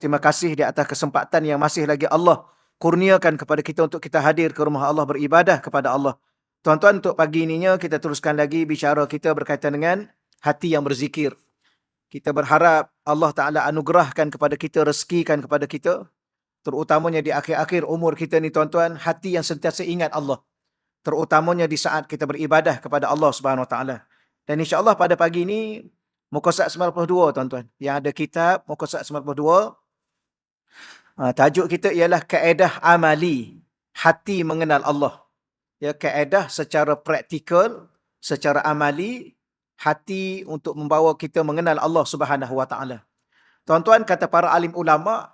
Terima kasih di atas kesempatan yang masih lagi Allah kurniakan kepada kita untuk kita hadir ke rumah Allah beribadah kepada Allah. Tuan-tuan, untuk pagi ininya kita teruskan lagi bicara kita berkaitan dengan hati yang berzikir. Kita berharap Allah Ta'ala anugerahkan kepada kita, rezekikan kepada kita, terutamanya di akhir-akhir umur kita ni tuan-tuan, hati yang sentiasa ingat Allah. Terutamanya di saat kita beribadah kepada Allah Subhanahu Wa Ta'ala. Dan insya-Allah pada pagi ini muka surat 92 tuan-tuan. Yang ada kitab muka surat 92. Tajuk kita ialah kaedah amali, hati mengenal Allah. Ya, kaedah secara praktikal, secara amali, hati untuk membawa kita mengenal Allah Subhanahu Wa Ta'ala. Tuan-tuan, kata para alim ulama,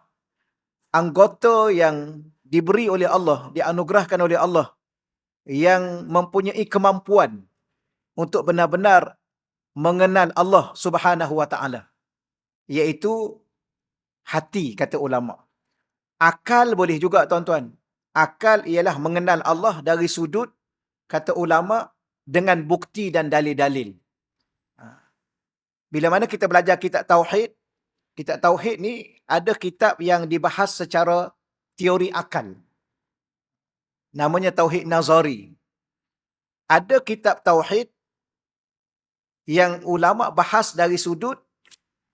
anggota yang diberi oleh Allah, dianugerahkan oleh Allah, yang mempunyai kemampuan untuk benar-benar mengenal Allah Subhanahu Wa Ta'ala, iaitu hati, kata ulama. Akal boleh juga tuan-tuan. Akal ialah mengenal Allah dari sudut, kata ulama, dengan bukti dan dalil-dalil. Bila mana kita belajar kitab Tauhid ni ada kitab yang dibahas secara teori akal. Namanya Tauhid Nazari. Ada kitab Tauhid yang ulama bahas dari sudut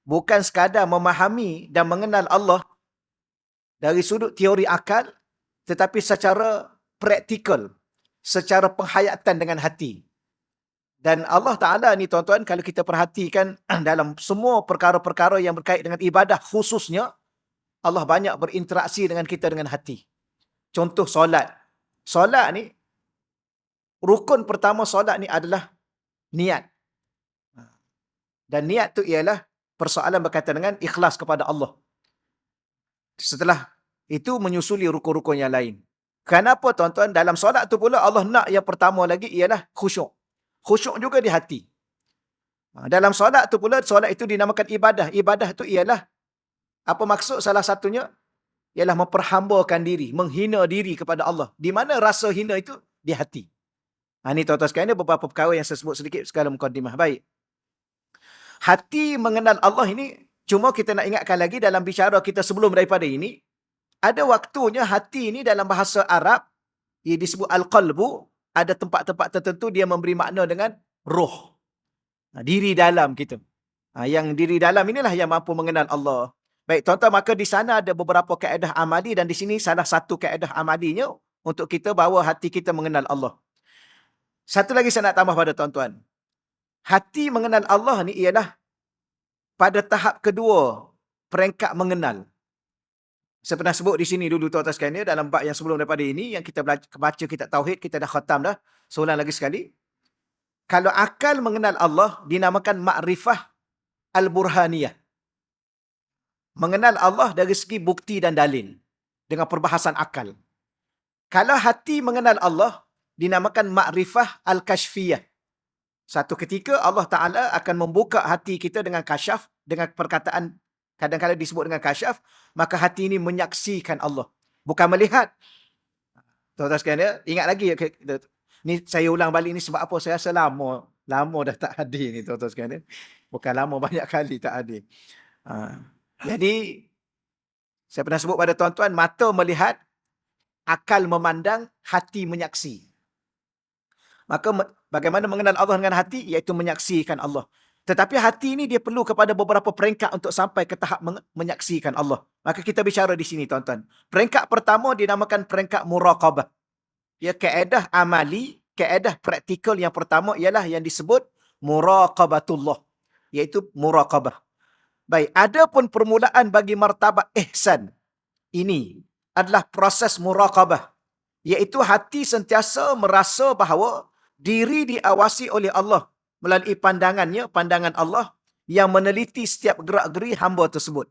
bukan sekadar memahami dan mengenal Allah dari sudut teori akal, tetapi secara praktikal, secara penghayatan dengan hati. Dan Allah Ta'ala ni tuan-tuan, kalau kita perhatikan dalam semua perkara-perkara yang berkait dengan ibadah khususnya, Allah banyak berinteraksi dengan kita dengan hati. Contoh solat. Solat ni, rukun pertama solat ni adalah niat. Dan niat tu ialah persoalan berkaitan dengan ikhlas kepada Allah. Setelah itu menyusuli rukun-rukun yang lain. Kenapa tuan-tuan? Dalam solat tu pula Allah nak yang pertama lagi ialah khusyuk. Khusyuk juga di hati. Dalam solat tu pula, solat itu dinamakan ibadah. Ibadah tu ialah, apa maksud salah satunya? Ialah memperhambakan diri, menghina diri kepada Allah. Di mana rasa hina itu? Di hati. Ini tuan-tuan sekalian, beberapa perkara yang saya sebut sedikit sekala mukadimah. Baik. Hati mengenal Allah ini, cuma kita nak ingatkan lagi dalam bicara kita sebelum daripada ini, ada waktunya hati ini dalam bahasa Arab, ia disebut al-qalbu, ada tempat-tempat tertentu dia memberi makna dengan roh. Diri dalam kita. Yang diri dalam inilah yang mampu mengenal Allah. Baik, tuan-tuan, maka di sana ada beberapa kaedah amali dan di sini salah satu kaedah amalinya untuk kita bawa hati kita mengenal Allah. Satu lagi saya nak tambah pada tuan-tuan. Hati mengenal Allah ni ialah pada tahap kedua peringkat mengenal. Saya pernah sebut di sini dulu tuan-tuan sekalian, dalam bab yang sebelum daripada ini, yang kita baca kitab Tauhid, kita dah khatam dah. Soalan lagi sekali. Kalau akal mengenal Allah, dinamakan ma'rifah al-burhaniyah. Mengenal Allah dari segi bukti dan dalil. Dengan perbahasan akal. Kalau hati mengenal Allah, dinamakan ma'rifah al-kashfiyah. Satu ketika Allah Ta'ala akan membuka hati kita dengan kasyaf, dengan perkataan kadang-kadang disebut dengan kasyaf, maka hati ini menyaksikan Allah. Bukan melihat. Tuan-tuan sekalian, ingat lagi. Ni saya ulang balik ni sebab apa? Saya rasa lama dah tak hadir ni tuan-tuan sekalian. Bukan lama, banyak kali tak hadir. Jadi, saya pernah sebut pada tuan-tuan, mata melihat, akal memandang, hati menyaksi. Maka bagaimana mengenal Allah dengan hati? Iaitu menyaksikan Allah. Tetapi hati ini dia perlu kepada beberapa peringkat untuk sampai ke tahap menyaksikan Allah. Maka kita bicara di sini tuan-tuan. Peringkat pertama dinamakan peringkat muraqabah. Ya, kaedah amali, kaedah praktikal yang pertama ialah yang disebut muraqabatullah. Iaitu muraqabah. Baik, ada pun permulaan bagi martabat ihsan. Ini adalah proses muraqabah. Iaitu hati sentiasa merasa bahawa diri diawasi oleh Allah melalui pandangannya, pandangan Allah yang meneliti setiap gerak-geri hamba tersebut.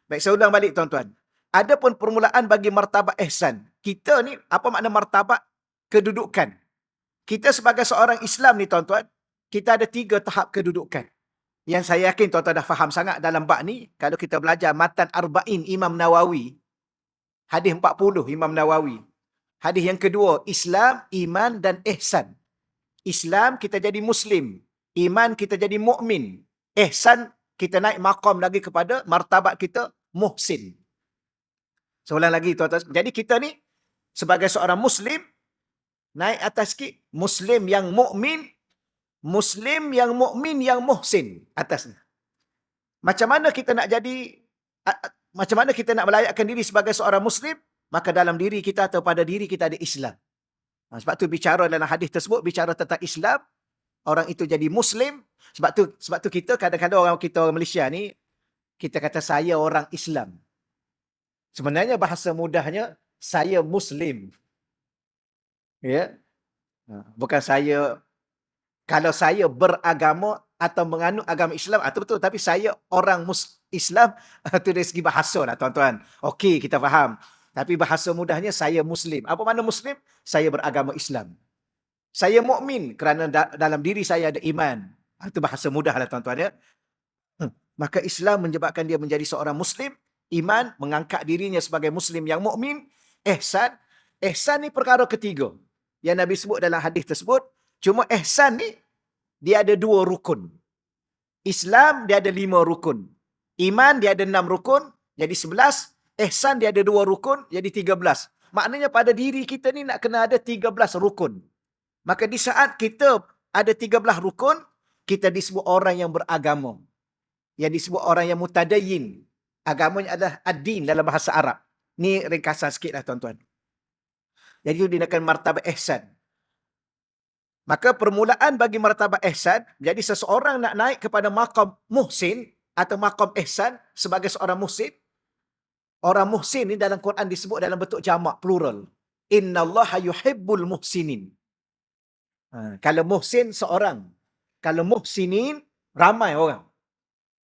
Baik, saya ulang balik tuan-tuan. Ada pun permulaan bagi martabat ihsan. Kita ni, apa makna martabat? Kedudukan. Kita sebagai seorang Islam ni tuan-tuan, kita ada 3 tahap kedudukan. Yang saya yakin tuan-tuan dah faham sangat dalam bab ni, kalau kita belajar Matan Arba'in Imam Nawawi, hadis 40 Imam Nawawi. Hadis yang kedua, Islam, iman dan ihsan. Islam, kita jadi Muslim. Iman, kita jadi mukmin. Ihsan, kita naik maqam lagi kepada martabat kita muhsin. Seorang lagi tuan-tuan. Jadi kita ni sebagai seorang Muslim, naik atas sikit, Muslim yang mukmin, Muslim yang mukmin yang muhsin atasnya. Macam mana kita nak jadi, macam mana kita nak melayakkan diri sebagai seorang Muslim? Maka dalam diri kita atau pada diri kita ada Islam. Sebab tu bicara dalam hadis tersebut, bicara tentang Islam, orang itu jadi Muslim. Sebab tu kita kadang-kadang orang Malaysia ni, kita kata saya orang Islam. Sebenarnya bahasa mudahnya, saya Muslim. Ya, bukan saya, kalau saya beragama atau menganut agama Islam, itu betul. Tapi saya orang Islam, itu dari segi bahasa lah tuan-tuan. Okey, kita faham. Tapi bahasa mudahnya, saya Muslim. Apa makna Muslim? Saya beragama Islam. Saya mukmin kerana dalam diri saya ada iman. Itu bahasa mudah lah tuan-tuan ya. Maka Islam menyebabkan dia menjadi seorang Muslim. Iman, mengangkat dirinya sebagai Muslim yang mukmin. Ihsan. Ihsan ni perkara ketiga yang Nabi sebut dalam hadis tersebut. Cuma ihsan ni, dia ada 2 rukun. Islam, dia ada 5 rukun. Iman, dia ada 6 rukun, jadi 11. Ihsan, dia ada 2 rukun, jadi 13. Maknanya pada diri kita ni nak kena ada 13 rukun. Maka di saat kita ada 13 rukun, kita disebut orang yang beragama. Yang disebut orang yang mutadayyin. Agamanya adalah ad-din dalam bahasa Arab. Ni ringkasan sikit lah tuan-tuan. Jadi itu dinamakan martabat ihsan. Maka permulaan bagi martabat ihsan, jadi seseorang nak naik kepada maqam muhsin atau maqam ihsan sebagai seorang muhsin. Orang muhsin ni dalam Quran disebut dalam bentuk jamak, plural. Innallaha yuhibbul muhsinin. Kalau muhsin seorang. Kalau muhsinin, ramai orang.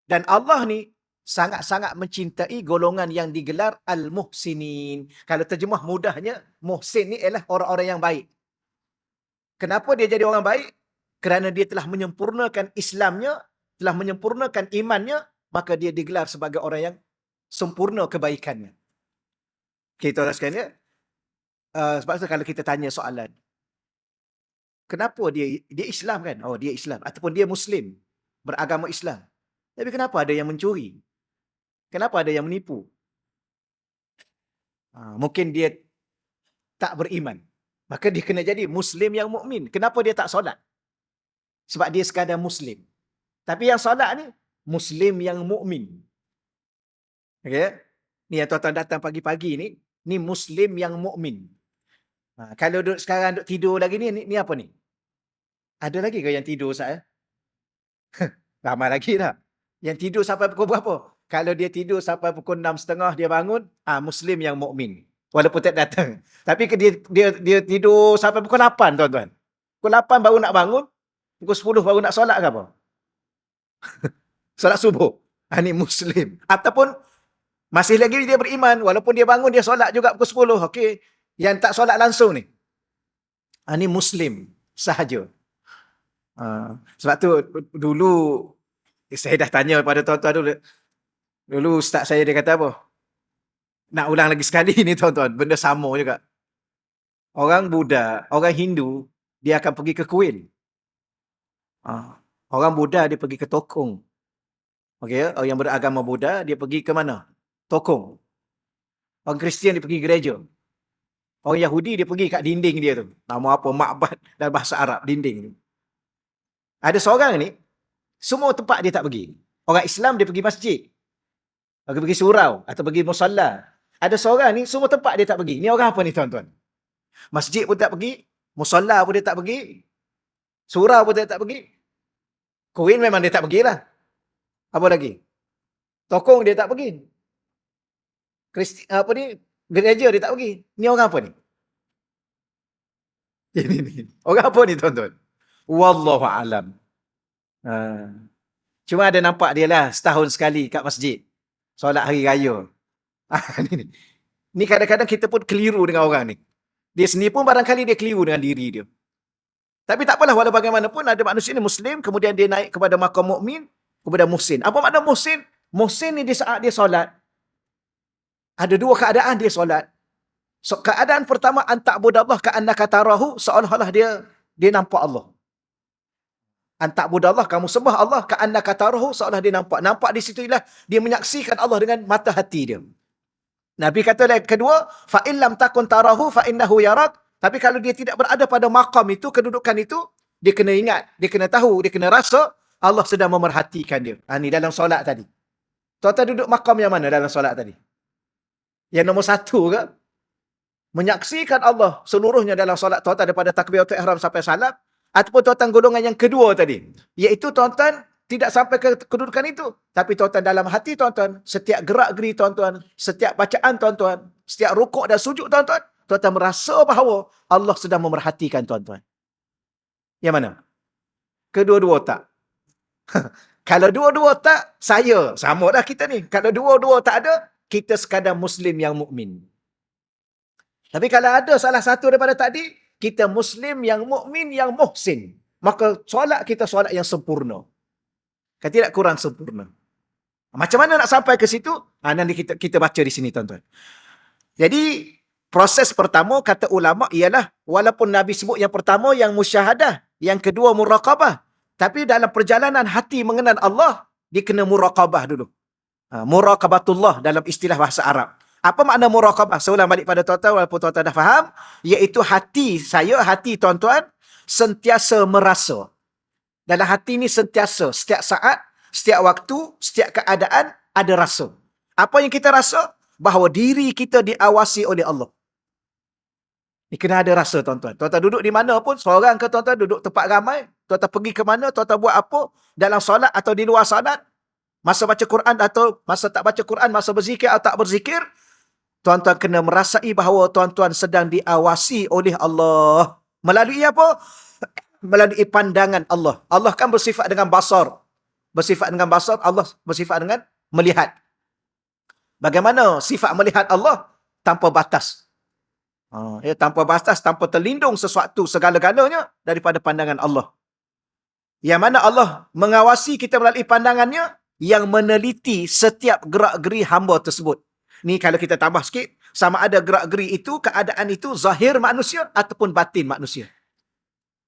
Dan Allah ni sangat-sangat mencintai golongan yang digelar al-muhsinin. Kalau terjemah mudahnya, muhsin ni ialah orang-orang yang baik. Kenapa dia jadi orang baik? Kerana dia telah menyempurnakan Islamnya, telah menyempurnakan imannya, maka dia digelar sebagai orang yang sempurna kebaikannya. Okay, tuan-tuan sekalian, sebab itu kalau kita tanya soalan, kenapa dia Islam kan? Oh, dia Islam. Ataupun dia Muslim, beragama Islam. Tapi kenapa ada yang mencuri? Kenapa ada yang menipu? Mungkin dia tak beriman. Maka dia kena jadi Muslim yang mukmin. Kenapa dia tak solat? Sebab dia sekadar Muslim. Tapi yang solat ni, Muslim yang mukmin. Okay? Ni yang tuan-tuan datang pagi-pagi ni Muslim yang mukmin. Kalau sekarang duduk tidur lagi ni apa ni? Ada lagi ke yang tidur Ustaz? Ramai lagi dah. Yang tidur sampai pukul berapa? Kalau dia tidur sampai pukul 6.30 dia bangun, Muslim yang mukmin. Walaupun tak datang. Tapi dia tidur sampai pukul 8 tuan-tuan. Pukul 8 baru nak bangun, pukul 10 baru nak solat ke apa? Solat subuh. Ini Muslim. Ataupun masih lagi dia beriman, walaupun dia bangun dia solat juga pukul 10. Okey. Yang tak solat langsung ni. Ini Muslim sahaja. Sebab tu dulu saya dah tanya pada tuan-tuan dulu. Dulu ustaz saya dia kata apa? Nak ulang lagi sekali ni tuan-tuan. Benda sama juga. Orang Buddha, orang Hindu, dia akan pergi ke kuil. Orang Buddha dia pergi ke tokong. Okey, orang yang beragama Buddha dia pergi ke mana? Tokong. Orang Kristian dia pergi gereja. Orang Yahudi dia pergi kat dinding dia tu. Nama apa? Ma'bad dalam bahasa Arab, dinding tu. Ada seorang ni, semua tempat dia tak pergi. Orang Islam dia pergi masjid. Dia pergi surau atau pergi musalla. Ada seorang ni, semua tempat dia tak pergi. Ni orang apa ni tuan-tuan? Masjid pun tak pergi, musalla pun dia tak pergi, surau pun dia tak pergi. Kuil memang dia tak pergilah. Apa lagi? Tokong dia tak pergi. Gereja dia tak pergi. Ni orang apa ni? Orang apa ni tuan-tuan? Wallahu alam. Cuma ada nampak dia lah setahun sekali kat masjid. Solat hari raya. Ni kadang-kadang kita pun keliru dengan orang ni. Dia sendiri pun barangkali dia keliru dengan diri dia. Tapi tak apalah, walau bagaimanapun ada manusia ni Muslim, kemudian dia naik kepada maqam mukmin, kepada muhsin. Apa makna muhsin? Muhsin ni di saat dia solat, ada 2 keadaan dia solat. So, keadaan pertama, anta'budallah ka'annaka tarahu, seolah-olah dia nampak Allah. Anta'budallah, kamu sembah Allah, ka'annaka tarahu, seolah dia nampak. Nampak di situ ialah dia menyaksikan Allah dengan mata hati dia. Nabi kata yang kedua, fa in lam takun tarahu fa innahu yarak. Tapi kalau dia tidak berada pada maqam itu, kedudukan itu, dia kena ingat, dia kena tahu, dia kena rasa Allah sedang memerhatikan dia. Ini dalam solat tadi. Tuan-tuan duduk maqam yang mana dalam solat tadi? Yang nombor satu ke? Menyaksikan Allah seluruhnya dalam solat tuan-tuan daripada takbiratul ihram sampai salam, ataupun tuan-tuan golongan yang kedua tadi, iaitu tuan-tuan tidak sampai ke kedudukan itu, tapi tuan-tuan dalam hati tuan-tuan, setiap gerak-geri tuan-tuan, setiap bacaan tuan-tuan, setiap rukuk dan sujud tuan-tuan, tuan-tuan merasa bahawa Allah sedang memerhatikan tuan-tuan. Yang mana? Kedua-dua tak? Kalau dua-dua tak, saya, sama dah kita ni. Kalau dua-dua tak ada, kita sekadar Muslim yang mukmin. Tapi kalau ada salah satu daripada tadi, kita Muslim yang mukmin yang muhsin. Maka solat kita solat yang sempurna. Kan tidak kurang sempurna. Macam mana nak sampai ke situ? Nanti kita baca di sini tuan-tuan. Jadi, proses pertama kata ulama ialah, walaupun Nabi sebut yang pertama yang musyahadah, yang kedua muraqabah. Tapi dalam perjalanan hati mengenal Allah, dia kena muraqabah dulu. Muraqabatullah dalam istilah bahasa Arab. Apa makna muraqabah? Saya ulang balik pada tuan-tuan, walaupun tuan-tuan dah faham. Iaitu hati saya, hati tuan-tuan, sentiasa merasa. Dalam hati ni sentiasa, setiap saat, setiap waktu, setiap keadaan, ada rasa. Apa yang kita rasa? Bahawa diri kita diawasi oleh Allah. Ni kena ada rasa tuan-tuan. Tuan-tuan duduk di mana pun, seorang ke tuan-tuan duduk tempat ramai, tuan-tuan pergi ke mana, tuan-tuan buat apa, dalam solat atau di luar solat, masa baca Quran atau masa tak baca Quran, masa berzikir atau tak berzikir, tuan-tuan kena merasai bahawa tuan-tuan sedang diawasi oleh Allah. Melalui apa? Melalui pandangan Allah. Allah kan bersifat dengan basar. Bersifat dengan basar, Allah bersifat dengan melihat. Bagaimana sifat melihat Allah? Tanpa batas. Tanpa batas, tanpa terlindung sesuatu segala-galanya daripada pandangan Allah. Yang mana Allah mengawasi kita melalui pandangannya yang meneliti setiap gerak-geri hamba tersebut. Ni kalau kita tambah sikit, sama ada gerak-geri itu, keadaan itu zahir manusia ataupun batin manusia.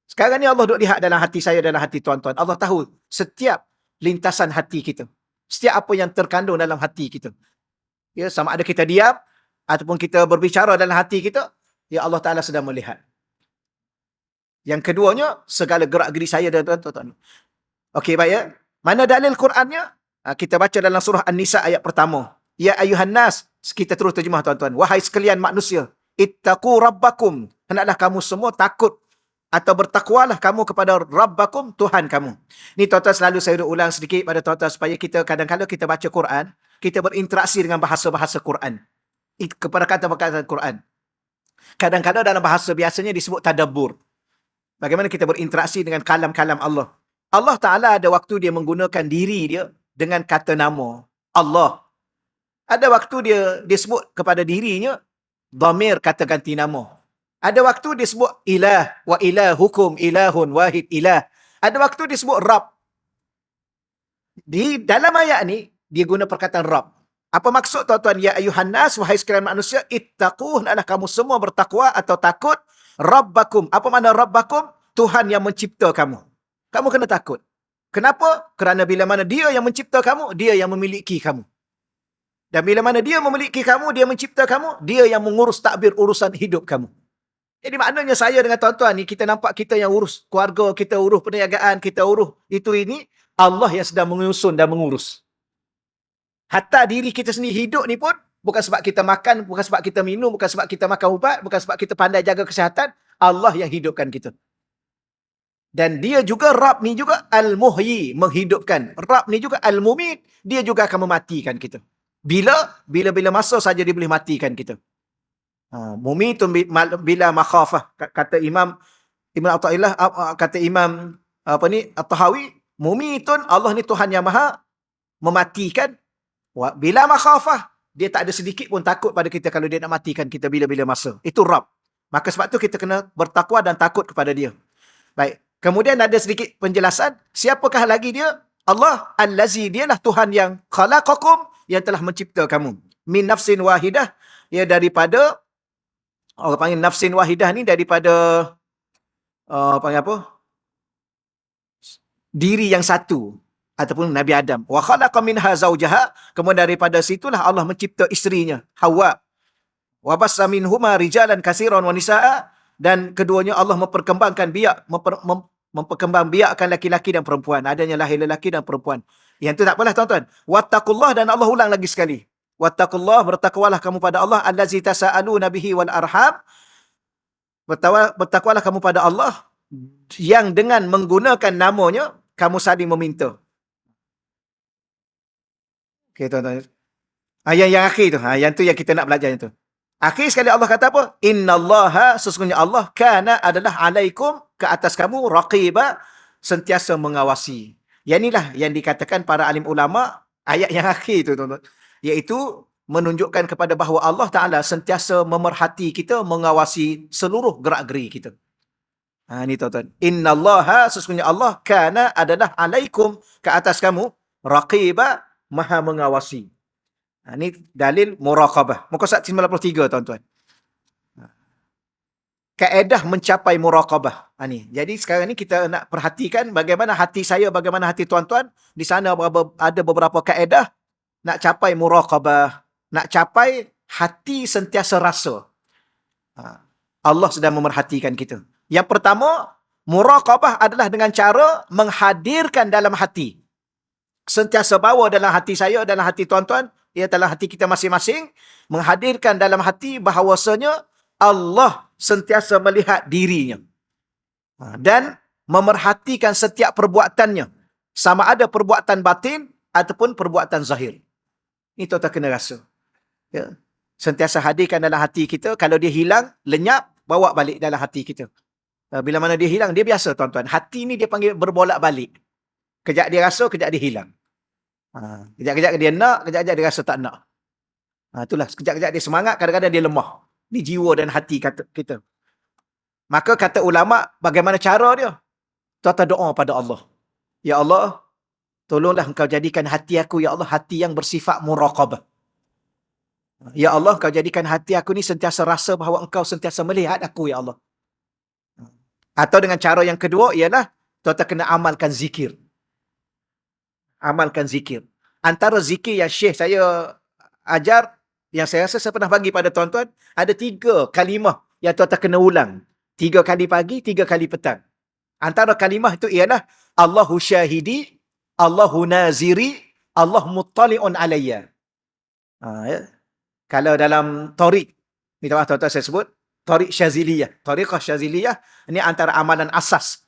Sekarang ni Allah duk lihat dalam hati saya, dalam hati tuan-tuan. Allah tahu setiap lintasan hati kita. Setiap apa yang terkandung dalam hati kita. Ya, sama ada kita diam ataupun kita berbicara dalam hati kita, ya Allah Ta'ala sedang melihat. Yang keduanya, segala gerak-geri saya dan tuan-tuan. Okey, baik ya. Mana dalil Qurannya? Kita baca dalam surah An-Nisa ayat pertama. Ya ayuhan nas, kita terus terjemah tuan-tuan. Wahai sekalian manusia, ittaqu rabbakum. Hendaklah kamu semua takut atau bertakwalah kamu kepada Rabbakum, Tuhan kamu. Ni tuan-tuan selalu saya ulang sedikit pada tuan-tuan supaya kita kadang-kadang kita baca Quran, kita berinteraksi dengan bahasa-bahasa Quran. Kepada kata-kata Quran. Kadang-kadang dalam bahasa biasanya disebut tadabbur. Bagaimana kita berinteraksi dengan kalam-kalam Allah. Allah Ta'ala ada waktu dia menggunakan diri dia dengan kata nama. Allah. Ada waktu dia sebut kepada dirinya, dhamir kata ganti nama. Ada waktu dia sebut ilah, wa ilahukum ilahun wahid ilah. Ada waktu dia sebut Rabb. Di dalam ayat ni, dia guna perkataan Rabb. Apa maksud tuan-tuan? Ya ayuhan nas, wahai sekalian manusia, ittaqu, hendaklah kamu semua bertakwa atau takut Rabbakum. Apa makna Rabbakum? Tuhan yang mencipta kamu. Kamu kena takut. Kenapa? Kerana bila mana dia yang mencipta kamu, dia yang memiliki kamu. Dan bila mana dia memiliki kamu, dia mencipta kamu, dia yang mengurus takbir urusan hidup kamu. Jadi maknanya saya dengan tuan-tuan ni, kita nampak kita yang urus keluarga, kita urus perniagaan, kita urus itu ini, Allah yang sedang menyusun dan mengurus. Hatta diri kita sendiri hidup ni pun, bukan sebab kita makan, bukan sebab kita minum, bukan sebab kita makan ubat, bukan sebab kita pandai jaga kesihatan, Allah yang hidupkan kita. Dan dia juga, Rabb ni juga Al-Muhyi, menghidupkan. Rabb ni juga Al-Mumit, dia juga akan mematikan kita. Bila masa saja dia boleh matikan kita. Mumitun bila makhafah, kata Imam Athaillah, kata Imam At-Tahawi, mumitun, Allah ni Tuhan yang maha mematikan. Bila makhafah, dia tak ada sedikit pun takut pada kita kalau dia nak matikan kita bila-bila masa. Itu Rabb. Maka sebab tu kita kena bertakwa dan takut kepada dia. Baik. Kemudian ada sedikit penjelasan, siapakah lagi dia? Allah Allazi, dialah Tuhan yang khalaqakum, yang telah mencipta kamu. Min nafsin wahidah, ya daripada, orang panggil nafsin wahidah ni daripada panggil apa? Diri yang satu. ataupun Nabi Adam. Wa khalaqa minha zaujaha, kemudian daripada situlah Allah mencipta isterinya, Hawa. Wa bassa minhuma rijalan katsiran wa nisaa, dan keduanya Allah memperkembangkan memperkembangbiakkan laki-laki dan perempuan. Adanya lahir lelaki dan perempuan. Yang itu tak apalah tuan-tuan. Wattaqullah, dan Allah ulang lagi sekali. Wattaqullah, bertakwalah kamu pada Allah, allazi tasaaluna bihi wal arham. Bertakwalah kamu pada Allah yang dengan menggunakan namanya kamu saling meminta. Okey tuan-tuan. Yang akhir tu, yang tu yang kita nak belajar itu. Akhir sekali Allah kata apa? Innallaha, sesungguhnya Allah, kana adalah alaikum, ke atas kamu, raqiba, sentiasa mengawasi. Yang inilah yang dikatakan para alim ulama, ayat yang akhir tu tuan-tuan. Iaitu menunjukkan kepada bahawa Allah Ta'ala sentiasa memerhati kita, mengawasi seluruh gerak-geri kita. Ini tuan-tuan. Innallaha, sesungguhnya Allah, kana adalah alaikum, ke atas kamu, raqiba, maha mengawasi. Ini dalil muraqabah. Muka surat 93 tuan-tuan. Kaedah mencapai muraqabah. Jadi sekarang ni kita nak perhatikan bagaimana hati saya, bagaimana hati tuan-tuan. Di sana ada beberapa kaedah nak capai muraqabah. Nak capai hati sentiasa rasa Allah sedang memerhatikan kita. Yang pertama, muraqabah adalah dengan cara menghadirkan dalam hati. Sentiasa bawa dalam hati saya, dalam hati tuan-tuan, ia dalam hati kita masing-masing, menghadirkan dalam hati bahawasanya Allah sentiasa melihat dirinya. Dan memerhatikan setiap perbuatannya. Sama ada perbuatan batin ataupun perbuatan zahir. Ini tuan-tuan kena rasa. Ya. Sentiasa hadirkan dalam hati kita. Kalau dia hilang, lenyap, bawa balik dalam hati kita. Bila mana dia hilang, dia biasa tuan-tuan. Hati ni dia panggil berbolak balik. Kejap dia rasa, kejap dia hilang. Kejap-kejap dia nak, kejap-kejap dia rasa tak nak. Itulah, sekejap-kejap dia semangat, kadang-kadang dia lemah. Ini jiwa dan hati kita. Maka kata ulama, bagaimana cara dia? Tuan-tuan doa pada Allah. Ya Allah, tolonglah engkau jadikan hati aku, ya Allah, hati yang bersifat muraqabah. Ya Allah, engkau jadikan hati aku ni sentiasa rasa bahawa engkau sentiasa melihat aku, ya Allah. Atau dengan cara yang kedua, ialah tuan-tuan kena amalkan zikir. Amalkan zikir. Antara zikir yang Syekh saya ajar, yang saya rasa saya pernah bagi pada tuan-tuan, ada 3 kalimah yang tuan-tuan kena ulang. 3 kali pagi, 3 kali petang. Antara kalimah itu ialah Allahu syahidi, Allahu naziri, Allah muttali'un alayya. Ya. Kalau dalam Tariq, ni tuan-tuan saya sebut, Tariq Syaziliyah. Tariqah Syaziliyah, ini antara amalan asas.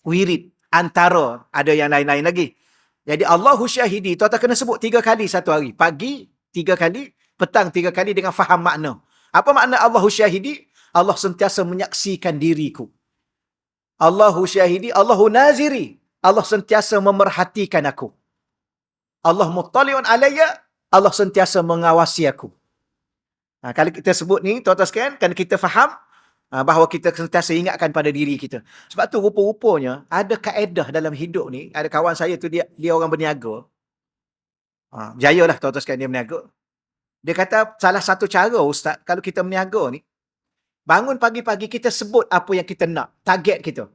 Wirid. Antara, ada yang lain-lain lagi. Jadi Allahu syahidi, tuan-tuan kena sebut 3 kali satu hari. Pagi 3 kali, petang 3 kali dengan faham makna. Apa makna Allahu syahidi? Allah sentiasa menyaksikan diriku. Allahu syahidi, Allahu naziri. Allah sentiasa memerhatikan aku. Allah muttali'un alayya, Allah sentiasa mengawasi aku. Kalau kita sebut ni, tuan-tuan sekalian, kan kita faham bahawa kita sentiasa ingatkan pada diri kita. Sebab tu rupa-rupanya ada kaedah dalam hidup ni. Ada kawan saya tu, dia orang berniaga. Berjaya lah tuan-tuan sekalian dia berniaga. Dia kata salah satu cara ustaz, kalau kita berniaga ni, bangun pagi-pagi kita sebut apa yang kita nak, target kita.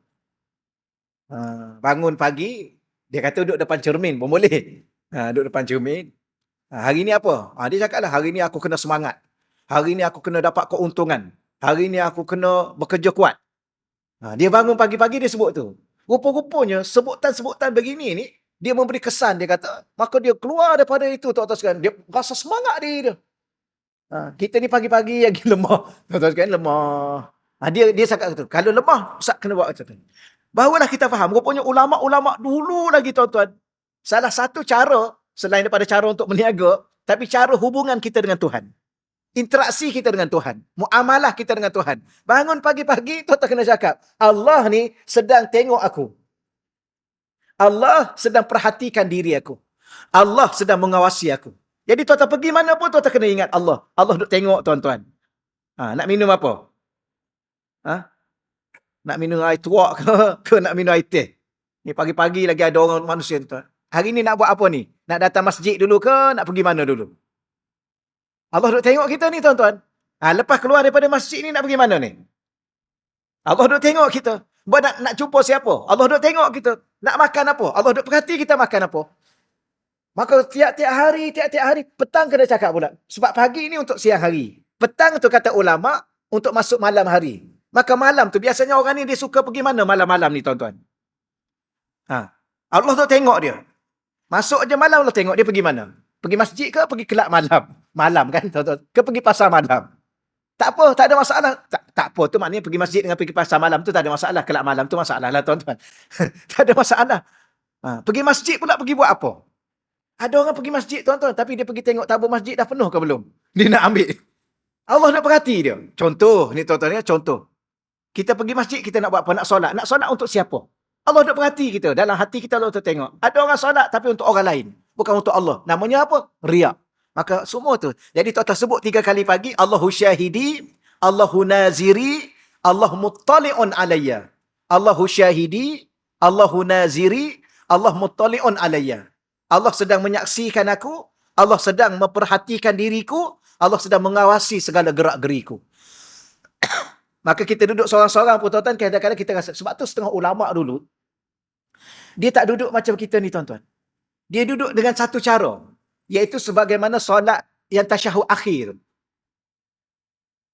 Bangun pagi, dia kata duduk depan cermin pun boleh. Duduk depan cermin. Hari ni apa? Dia cakap lah, hari ni aku kena semangat. Hari ni aku kena dapat keuntungan. Hari ni aku kena bekerja kuat. Dia bangun pagi-pagi, dia sebut tu. Rupa-rupanya, sebutan-sebutan begini ni, dia memberi kesan, dia kata. Maka dia keluar daripada itu, tuan-tuan sekalian. Dia rasa semangat diri dia. Kita ni pagi-pagi lagi lemah. Tuan-tuan sekalian, lemah. Dia cakap tu. Kalau lemah, Ustaz kena buat macam tu. Barulah kita faham. Rupanya ulama-ulama dulu lagi, tuan-tuan. Salah satu cara, selain daripada cara untuk berniaga, tapi cara hubungan kita dengan Tuhan. Interaksi kita dengan Tuhan. Muamalah kita dengan Tuhan. Bangun pagi-pagi, tuan-tuan kena cakap, Allah ni sedang tengok aku. Allah sedang perhatikan diri aku. Allah sedang mengawasi aku. Jadi tuan-tuan pergi mana pun, tuan-tuan kena ingat Allah. Allah duk tengok tuan-tuan. Nak minum apa? Nak minum air tuak ke nak minum air teh? Ni pagi-pagi lagi ada orang manusia tuan. Hari ni nak buat apa ni? Nak datang masjid dulu ke? Nak pergi mana dulu? Allah duk tengok kita ni tuan-tuan. Lepas keluar daripada masjid ni nak pergi mana ni? Allah duk tengok kita. Buat nak jumpa siapa? Allah duk tengok kita. Nak makan apa? Allah duk perhati kita makan apa. Maka tiap-tiap hari, petang kena cakap pula. Sebab pagi ni untuk siang hari. Petang tu kata ulama, untuk masuk malam hari. Maka malam tu, biasanya orang ni dia suka pergi mana malam-malam ni, tuan-tuan? Allah tu tengok dia. Masuk je malam, Allah tengok dia pergi mana. Pergi masjid ke, pergi kelab malam. Malam kan, tuan-tuan? Ke pergi pasar malam. Tak apa, tak ada masalah. Tak apa tu maknanya pergi masjid dengan pergi pasar malam tu tak ada masalah. Kelab malam tu masalah lah, tuan-tuan. Tak ada masalah. Pergi masjid pula pergi buat apa? Ada orang pergi masjid, tuan-tuan, tapi dia pergi tengok tabur masjid dah penuh ke belum? Dia nak ambil. Allah nak perhati dia. Contoh, ni tuan-tuan ya, contoh. Kita pergi masjid, kita nak buat apa? Nak solat. Nak solat untuk siapa? Allah nak perhati kita. Dalam hati kita Allah tengok. Ada orang solat tapi untuk orang lain. Bukan untuk Allah. Namanya apa? Riak. Maka semua tu. Jadi tuan-tuan sebut 3 kali pagi. Allahu syahidi, Allahu naziri, Allah muttali'un alayya. Allahu syahidi, Allahu naziri, Allah muttali'un alayya. Allah sedang menyaksikan aku, Allah sedang memperhatikan diriku, Allah sedang mengawasi segala gerak-geriku. Maka kita duduk seorang-seorang pun, tuan-tuan, kadang-kadang kita rasa, sebab tu setengah ulama' dulu, dia tak duduk macam kita ni, tuan-tuan. Dia duduk dengan satu cara, iaitu sebagaimana solat yang tasyahud akhir.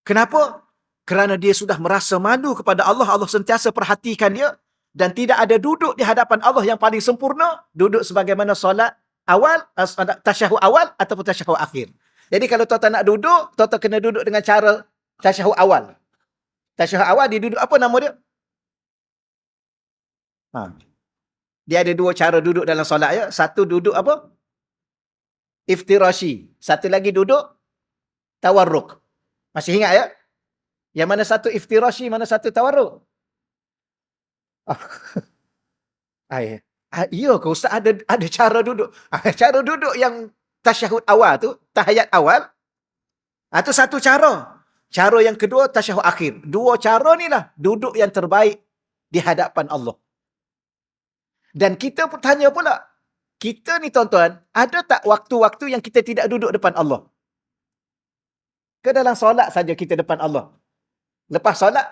Kenapa? Kerana dia sudah merasa malu kepada Allah, Allah sentiasa perhatikan dia, dan tidak ada duduk di hadapan Allah yang paling sempurna, duduk sebagaimana solat awal, tasyahud awal ataupun tasyahud akhir. Jadi kalau tuan-tuan nak duduk, tuan-tuan kena duduk dengan cara tasyahud awal. Tasyahud awal dia duduk, apa nama dia? Dia ada 2 cara duduk dalam solat ya. Satu duduk apa? Iftirashi. Satu lagi duduk tawarruk. Masih ingat ya? Yang mana satu iftirashi, mana satu tawarruk? Ya ke Ustaz ada cara duduk. Cara duduk yang tasyahud awal tu, tahiyat awal. Itu satu cara. Cara yang kedua tasyahud akhir. 2 cara ni lah duduk yang terbaik di hadapan Allah. Dan kita pun tanya pula, kita ni tuan-tuan, ada tak waktu-waktu yang kita tidak duduk depan Allah? Ke dalam solat saja kita depan Allah? Lepas solat,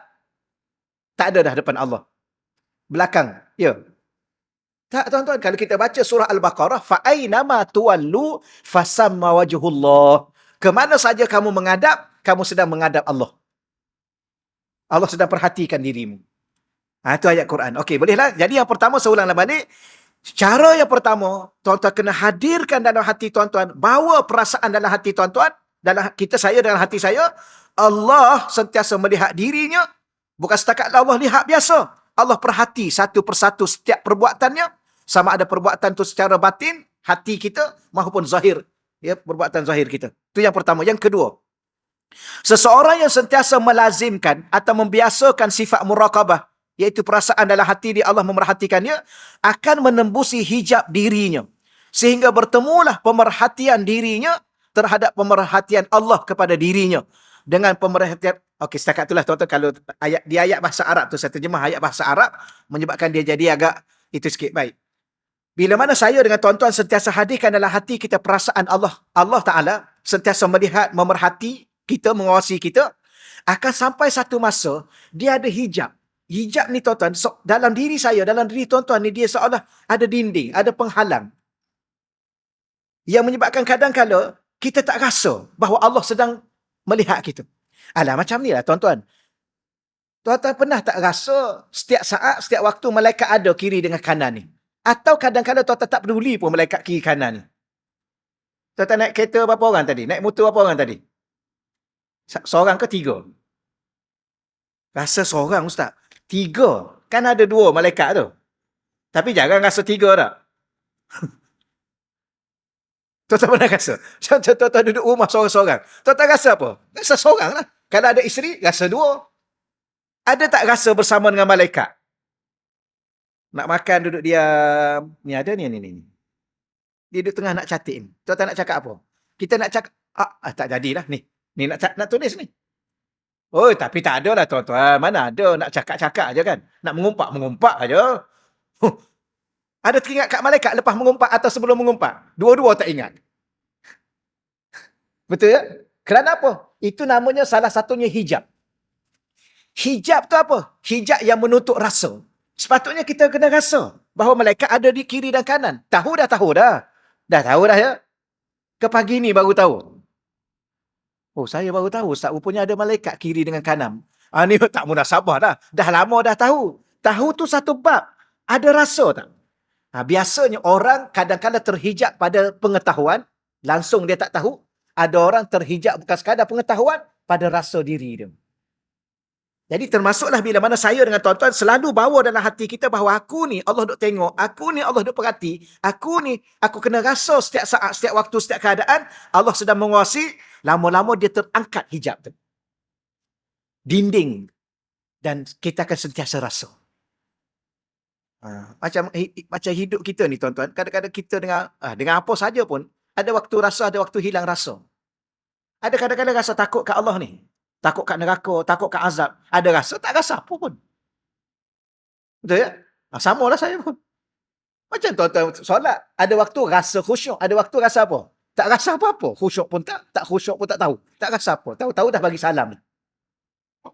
tak ada dah depan Allah. Belakang, ya. Tak, tuan-tuan, kalau kita baca surah Al-Baqarah, fa'ainama tuwallu fasamma wajhullah. Kemana saja kamu menghadap, kamu sedang menghadap Allah. Allah sedang perhatikan dirimu. Itu ayat Quran. Okey, bolehlah. Jadi yang pertama, saya ulanglah balik. Cara yang pertama, tuan-tuan kena hadirkan dalam hati tuan-tuan, bawa perasaan dalam hati tuan-tuan, dalam dalam hati saya, Allah sentiasa melihat dirinya, bukan setakat Allah lihat biasa. Allah perhati satu persatu setiap perbuatannya, sama ada perbuatan tu secara batin, hati kita, maupun zahir, ya, perbuatan zahir kita. Itu yang pertama. Yang kedua, seseorang yang sentiasa melazimkan atau membiasakan sifat muraqabah, iaitu perasaan dalam hati dia Allah memerhatikannya, akan menembusi hijab dirinya. Sehingga bertemulah pemerhatian dirinya terhadap pemerhatian Allah kepada dirinya. Dengan pemerhatian, okey, setakat itulah tuan-tuan, kalau di ayat bahasa Arab tu, saya terjemah ayat bahasa Arab, menyebabkan dia jadi agak itu sikit. Baik. Bila mana saya dengan tuan-tuan sentiasa hadirkan dalam hati kita perasaan Allah Ta'ala, sentiasa melihat, memerhati kita, mengawasi kita, akan sampai satu masa, dia ada hijab. Hijab ni tuan-tuan, dalam diri saya, dalam diri tuan-tuan ni, dia seolah ada dinding, ada penghalang. Yang menyebabkan kadang-kala kita tak rasa bahawa Allah sedang melihat kita. Alah, macam ni lah tuan-tuan. Tuan-tuan pernah tak rasa setiap saat, setiap waktu malaikat ada kiri dengan kanan ni? Atau kadang-kadang tuan-tuan tak peduli pun malaikat kiri kanan ni? Tuan-tuan naik kereta berapa orang tadi? Naik motor berapa orang tadi? Seorang ke 3? Rasa seorang, Ustaz. 3. Kan ada 2 malaikat tu. Tapi jangan rasa 3 tak? Tuan-tuan pernah rasa? Tuan-tuan duduk rumah seorang-seorang. Tuan-tuan rasa apa? Rasa seorang lah. Kalau ada isteri, rasa 2. Ada tak rasa bersama dengan malaikat? Nak makan, duduk diam. Ni ada ni. Dia duduk tengah nak catik ni. Tuan-tuan nak cakap apa? Kita nak cakap, tak jadilah ni. Ni nak tulis ni. Oh, tapi tak ada lah tuan-tuan. Mana ada nak cakap-cakap je kan? Nak mengumpat aja. Ada teringat kat malaikat lepas mengumpat atau sebelum mengumpat? Dua-dua tak ingat. Betul ya? Kerana apa? Itu namanya salah satunya hijab. Hijab tu apa? Hijab yang menutup rasa. Sepatutnya kita kena rasa bahawa malaikat ada di kiri dan kanan. Tahu dah. Dah tahu dah ya. Ke pagi ni baru tahu. Oh, saya baru tahu. Ustaz, rupanya ada malaikat kiri dengan kanan. Ni tak munasabah dah. Dah lama dah tahu. Tahu tu satu bab. Ada rasa tak? Biasanya orang kadang-kadang terhijab pada pengetahuan. Langsung dia tak tahu. Ada orang terhijab bukan sekadar pengetahuan, pada rasa diri dia. Jadi termasuklah bila mana saya dengan tuan-tuan selalu bawa dalam hati kita bahawa aku ni Allah duk tengok, aku ni Allah duk perhati, aku ni aku kena rasa setiap saat, setiap waktu, setiap keadaan Allah sedang menguasai. Lama-lama dia terangkat hijab tu. Dinding. Dan kita akan sentiasa rasa. Macam hidup kita ni tuan-tuan, kadang-kadang kita dengan apa saja pun, ada waktu rasa, ada waktu hilang rasa. Ada kadang-kadang rasa takut kat Allah ni. Takut kat neraka, takut kat azab. Ada rasa, tak rasa apa pun. Betul ya? Sama lah saya pun. Macam tuan-tuan solat. Ada waktu rasa khusyuk, ada waktu rasa apa? Tak rasa apa-apa. Khusyuk pun tak khusyuk pun tak tahu. Tak rasa apa. Tahu-tahu dah bagi salam.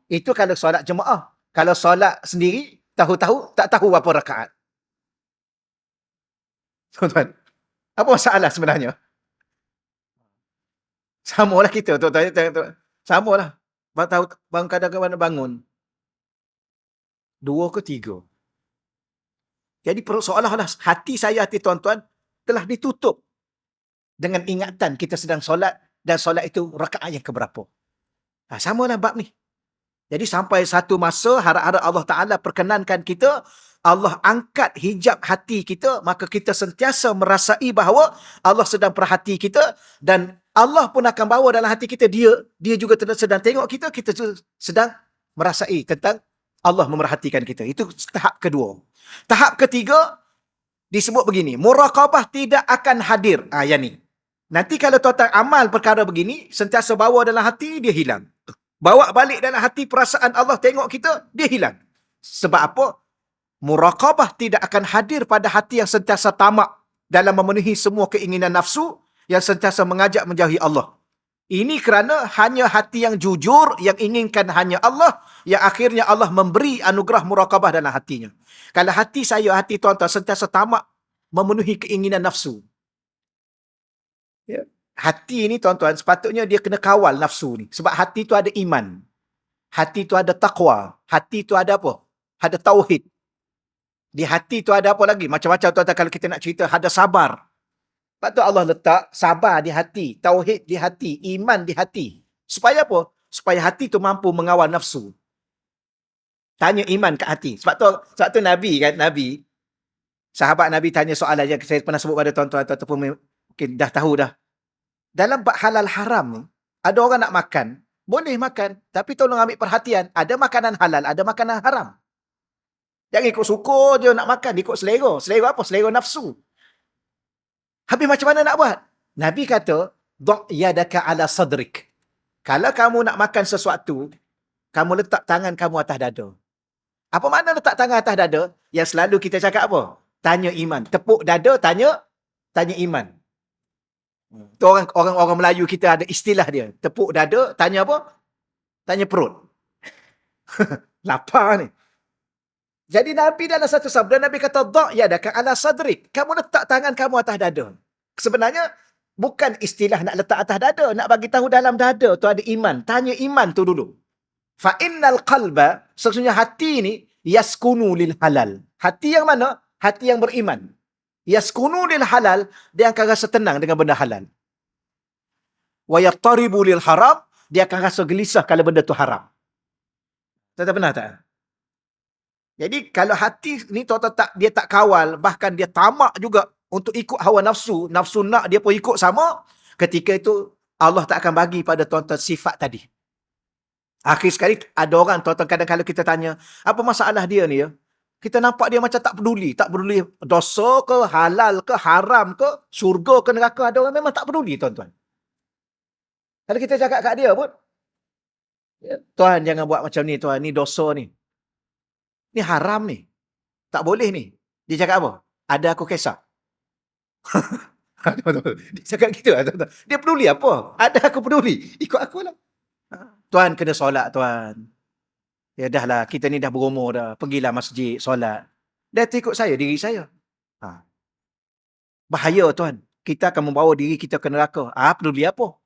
Itu kalau solat jemaah. Kalau solat sendiri, tahu-tahu, tak tahu berapa rakaat. Tuan-tuan, apa masalah sebenarnya? Samalah kita, tuan-tuan. Samalah. Bang kadang-kadang bangun. 2 ke 3. Jadi seolah-olah hati saya, hati tuan-tuan, telah ditutup dengan ingatan kita sedang solat, dan solat itu rakaat yang keberapa. Samalah bab ni. Jadi sampai satu masa, harap-harap Allah Ta'ala perkenankan kita, Allah angkat hijab hati kita, maka kita sentiasa merasai bahawa Allah sedang perhati kita, dan Allah pun akan bawa dalam hati kita, dia juga sedang tengok kita, kita sedang merasai tentang Allah memerhatikan kita. Itu tahap kedua. Tahap ketiga, disebut begini, muraqabah tidak akan hadir. Yang ni. Nanti kalau tuan-tuan amal perkara begini, sentiasa bawa dalam hati, dia hilang. Bawa balik dalam hati perasaan Allah tengok kita, dia hilang. Sebab apa? Muraqabah tidak akan hadir pada hati yang sentiasa tamak dalam memenuhi semua keinginan nafsu, yang sentiasa mengajak menjauhi Allah. Ini kerana hanya hati yang jujur, yang inginkan hanya Allah, yang akhirnya Allah memberi anugerah muraqabah dalam hatinya. Kalau hati saya, hati tuan-tuan sentiasa tamak memenuhi keinginan nafsu. Ya. Hati ni tuan-tuan, sepatutnya dia kena kawal nafsu ni. Sebab hati tu ada iman. Hati tu ada taqwa. Hati tu ada apa? Ada tauhid. Di hati tu ada apa lagi? Macam-macam tuan-tuan kalau kita nak cerita. Ada sabar. Sebab tu Allah letak sabar di hati, tauhid di hati, iman di hati. Supaya apa? Supaya hati tu mampu mengawal nafsu. Tanya iman kat hati. Sebab tu Nabi kan, sahabat Nabi tanya soalan yang saya pernah sebut pada tuan-tuan, ataupun mungkin dah tahu dah. Dalam bab halal haram ni, ada orang nak makan, boleh makan, tapi tolong ambil perhatian, ada makanan halal, ada makanan haram. Jangan ikut suka je nak makan, ikut selera. Selera apa? Selera nafsu. Habis macam mana nak buat? Nabi kata, "Dha' yadaka ala sadrik." Kalau kamu nak makan sesuatu, kamu letak tangan kamu atas dada. Apa makna letak tangan atas dada? Yang selalu kita cakap apa? Tanya iman. Tepuk dada, tanya iman. Tu orang Melayu kita ada istilah dia. Tepuk dada, tanya apa? Tanya perut. Lapar ni. Jadi Nabi dalam satu sabda, Nabi kata, "Dha' yadaka ala sadrik." Kamu letak tangan kamu atas dada. Sebenarnya, bukan istilah nak letak atas dada. Nak bagi tahu dalam dada tu ada iman. Tanya iman tu dulu. Fa'innal qalba, sesungguhnya hati ni, yaskunu lil halal. Hati yang mana? Hati yang beriman. Yaskunu lil halal, dia akan rasa tenang dengan benda halal. Wa yattaribu lil haram, dia akan rasa gelisah kalau benda tu haram. Tak pernah tak? Jadi kalau hati ni dia tak kawal, bahkan dia tamak juga untuk ikut hawa nafsu, nafsu nak dia pun ikut sama, ketika itu Allah tak akan bagi pada tuan-tuan sifat tadi. Akhir sekali ada orang tuan-tuan kadang-kadang kita tanya, apa masalah dia ni ya? Kita nampak dia macam tak peduli dosa ke, halal ke, haram ke, syurga ke, neraka, ada orang memang tak peduli tuan-tuan. Kalau kita cakap kat dia pun, "Tuan jangan buat macam ni tuan, ni dosa ni. Ni haram ni. Tak boleh ni." Dia cakap apa? "Ada aku kisah." Dia cakap gitu lah. Dia peduli apa? Ada aku peduli. Ikut aku lah. Tuan kena solat tuan. Ya dah lah, kita ni dah berumur dah. Pergilah masjid, solat. Dia ikut saya, diri saya. Bahaya tuan. Kita akan membawa diri kita ke neraka. Peduli apa?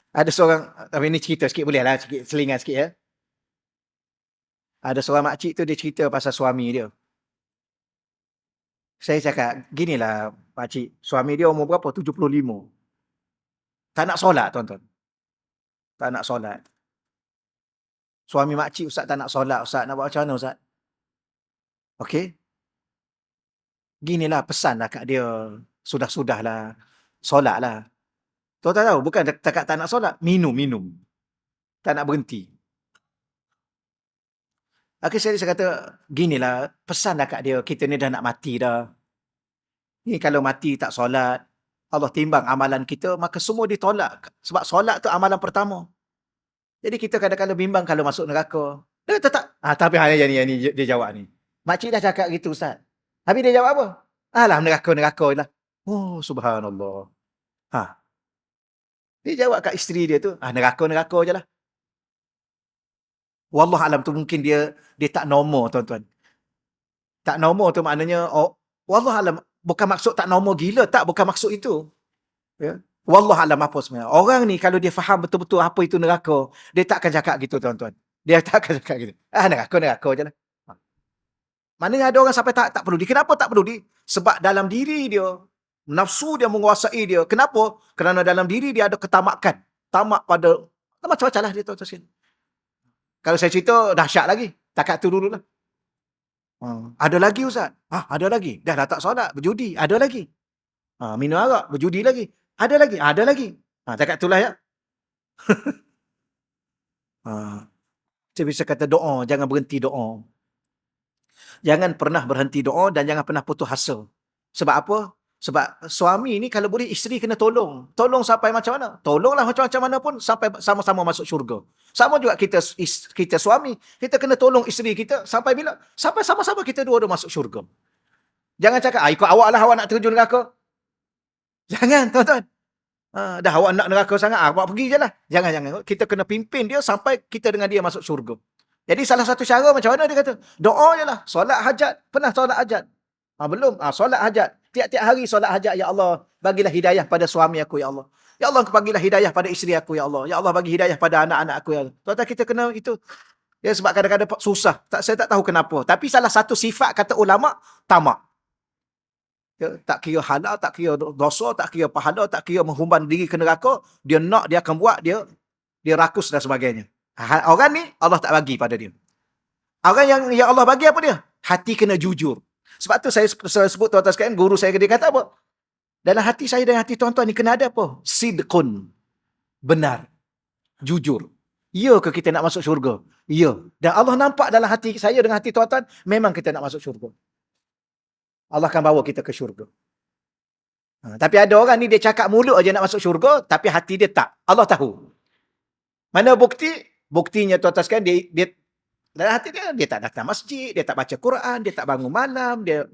Ada seorang, tapi ni cerita sikit boleh lah, sikit, selingan sikit ya. Ada seorang makcik tu dia cerita pasal suami dia. Saya cakap, ginilah pakcik, suami dia umur berapa? 75. Tak nak solat tuan-tuan. Tak nak solat. Suami makcik, ustaz tak nak solat, ustaz nak buat macam mana ustaz? Okey. Ginilah pesanlah kat dia. Sudah-sudahlah. Solatlah. Tuan-tuan tahu, bukan cakap tak nak solat. Minum. Tak nak berhenti. Akhirnya saya kata, ginilah, pesanlah kat dia, kita ni dah nak mati dah. Ni kalau mati tak solat, Allah timbang amalan kita, maka semua ditolak. Sebab solat tu amalan pertama. Jadi kita kadang-kadang bimbang kalau masuk neraka. Dia kata tak. Tapi yang ni dia jawab ni. Makcik dah cakap gitu Ustaz. Habis dia jawab apa? Alah, neraka lah. Oh, subhanallah. Dia jawab kat isteri dia tu, neraka je lah. Wallah alam tu mungkin dia tak normal tuan-tuan. Tak normal tu maknanya, wallah alam, bukan maksud tak normal gila, tak, bukan maksud itu. Ya. Wallah alam apa sebenarnya. Orang ni kalau dia faham betul-betul apa itu neraka, dia tak akan cakap gitu tuan-tuan. Dia tak akan cakap gitu. Neraka je lah. Maknanya ada orang sampai tak perlu. Kenapa tak perlu? Sebab dalam diri dia, nafsu dia menguasai dia. Kenapa? Kerana dalam diri dia ada ketamakan. Tamak pada, macam-macam lah dia tuan-tuan. Kalau saya cerita, dahsyat lagi. Takat tu dulu lah. Ada lagi Ustaz? Ada lagi. Dah tak solat, berjudi. Ada lagi. Minum arak, berjudi lagi. Ada lagi. Takat tu lah ya. Saya bisa kata doa, jangan berhenti doa. Jangan pernah berhenti doa dan jangan pernah putus asa. Sebab apa? Sebab suami ni kalau boleh isteri kena tolong. Tolong sampai macam mana? Tolonglah macam mana pun sampai sama-sama masuk syurga. Sama juga kita suami, kita kena tolong isteri kita sampai bila? Sampai sama-sama kita dua masuk syurga. Jangan cakap, ikut awak lah, awak nak terjun neraka. Jangan, tuan-tuan. Dah awak nak neraka sangat, awak pergi je lah. Jangan. Kita kena pimpin dia sampai kita dengan dia masuk syurga. Jadi salah satu cara macam mana dia kata? Doa je lah. Solat hajat. Pernah solat hajat? Belum. Solat hajat. Tiap-tiap hari solat hajat. Ya Allah, bagilah hidayah pada suami aku, ya Allah. Ya Allah, bagilah hidayah pada isteri aku, ya Allah. Ya Allah, bagi hidayah pada anak-anak aku, ya Allah. Tuan-tuan, kita kena itu. Ya, sebab kadang-kadang susah. Saya tak tahu kenapa. Tapi salah satu sifat kata ulama, tamak. Ya, tak kira halal, tak kira dosa, tak kira pahala, tak kira menghumban diri ke neraka. Dia nak, dia akan buat, dia rakus dan sebagainya. Orang ni, Allah tak bagi pada dia. Orang yang Allah bagi apa dia? Hati kena jujur. Sebab tu saya sebut tuan-tuan sekalian, guru saya dia kata apa? Dalam hati saya dan hati tuan-tuan ni kena ada apa? Sidqun. Benar. Jujur. Ya ke kita nak masuk syurga? Ya. Dan Allah nampak dalam hati saya dengan hati tuan-tuan, memang kita nak masuk syurga. Allah akan bawa kita ke syurga. Tapi ada orang ni dia cakap mulut aja nak masuk syurga, tapi hati dia tak. Allah tahu. Mana bukti? Buktinya tuan-tuan sekalian, dia dalam hati dia tak datang masjid, dia tak baca Quran, dia tak bangun malam, dia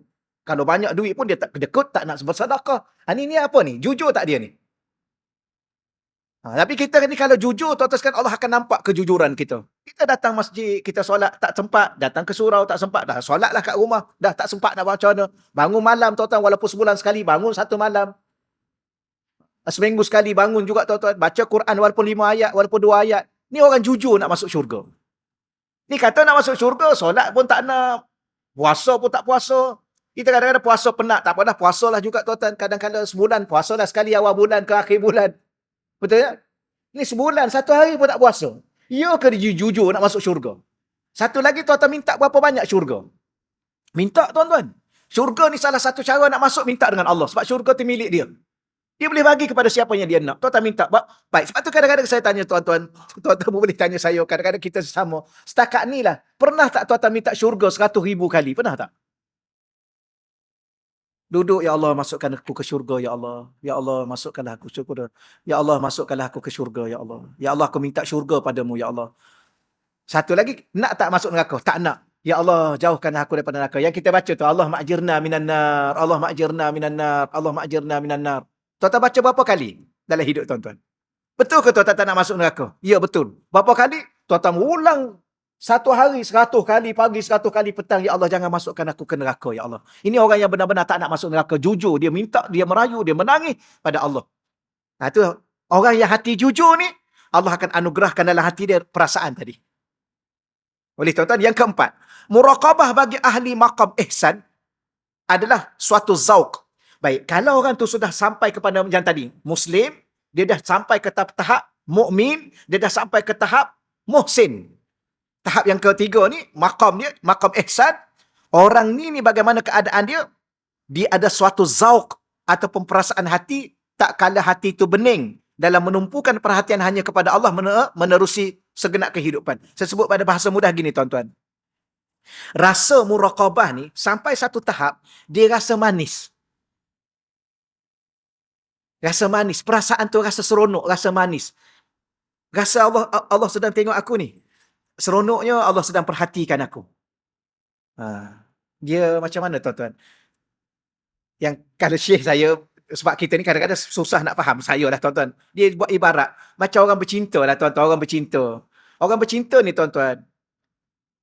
kalau banyak duit pun dia tak kedekut, tak nak bersedekah. Ni apa ni? Jujur tak dia ni? Tapi kita ni kalau jujur, tuan-tuan sekalian, Allah akan nampak kejujuran kita. Kita datang masjid, kita solat tak sempat, datang ke surau tak sempat, dah solatlah kat rumah, dah tak sempat nak baca mana. Bangun malam tuan-tuan, walaupun sebulan sekali, bangun satu malam. Seminggu sekali bangun juga tuan-tuan, baca Quran walaupun 5 ayat, walaupun 2 ayat. Ni orang jujur nak masuk syurga. Ni kata nak masuk syurga, solat pun tak nak, puasa pun tak puasa. Kita kadang-kadang puasa penat, tak apalah, puasalah juga tuan-tuan. Kadang-kadang sebulan, puasalah sekali awal bulan ke akhir bulan. Betul tak? Ni sebulan, satu hari pun tak puasa. Ya ke dia jujur nak masuk syurga? Satu lagi tuan-tuan minta berapa banyak syurga? Minta tuan-tuan. Syurga ni salah satu cara nak masuk, minta dengan Allah. Sebab syurga tu milik dia. Dia boleh bagi kepada siapa yang dia nak. Tuan-tuan minta. Baik, sebab tu kadang-kadang saya tanya tuan-tuan. Tuan-tuan boleh tanya saya. Kadang-kadang kita sesama. Setakat ni lah. Pernah tak tuan-tuan minta syurga 100,000 kali? Pernah tak? Duduk, ya Allah, masukkan aku ke syurga, ya Allah. Ya Allah, masukkanlah aku ke syurga. Ya Allah, masukkanlah aku ke syurga, ya Allah. Ya Allah, aku minta syurga padamu, ya Allah. Satu lagi, nak tak masuk neraka? Tak nak. Ya Allah, jauhkanlah aku daripada neraka. Yang kita baca tu, Allah ma'jirna minan nar. Allah ma'jirna minan nar. Allah ma'jirna minan nar. Tuan-tuan baca berapa kali dalam hidup tuan-tuan? Betul ke tuan-tuan tak nak masuk neraka? Ya, betul. Berapa kali? Tuan-tuan ulang satu hari 100 kali pagi, 100 kali petang. Ya Allah, jangan masukkan aku ke neraka, ya Allah. Ini orang yang benar-benar tak nak masuk neraka. Jujur, dia minta, dia merayu, dia menangis pada Allah. Nah, itu orang yang hati jujur ni, Allah akan anugerahkan dalam hati dia perasaan tadi. Oleh tuan-tuan, yang keempat, muraqabah bagi ahli maqam ihsan adalah suatu zauq. Baik, kalau orang tu sudah sampai kepada yang tadi, Muslim, dia dah sampai ke tahap mukmin, dia dah sampai ke tahap muhsin. Tahap yang ketiga ni, maqam dia, maqam ihsan, orang ni bagaimana keadaan dia? Dia ada suatu zauq ataupun perasaan hati, tak kala hati itu bening dalam menumpukan perhatian hanya kepada Allah menerusi segenap kehidupan. Saya sebut pada bahasa mudah gini, tuan-tuan. Rasa muraqabah ni, sampai satu tahap, dia rasa manis. Rasa manis. Perasaan tu rasa seronok, rasa manis. Rasa Allah sedang tengok aku ni. Seronoknya Allah sedang perhatikan aku. Dia macam mana, tuan-tuan? Yang kalau syekh saya, sebab kita ni kadang-kadang susah nak faham, saya lah, tuan-tuan. Dia buat ibarat, macam orang bercinta lah, tuan-tuan. Orang bercinta. Orang bercinta ni, tuan-tuan,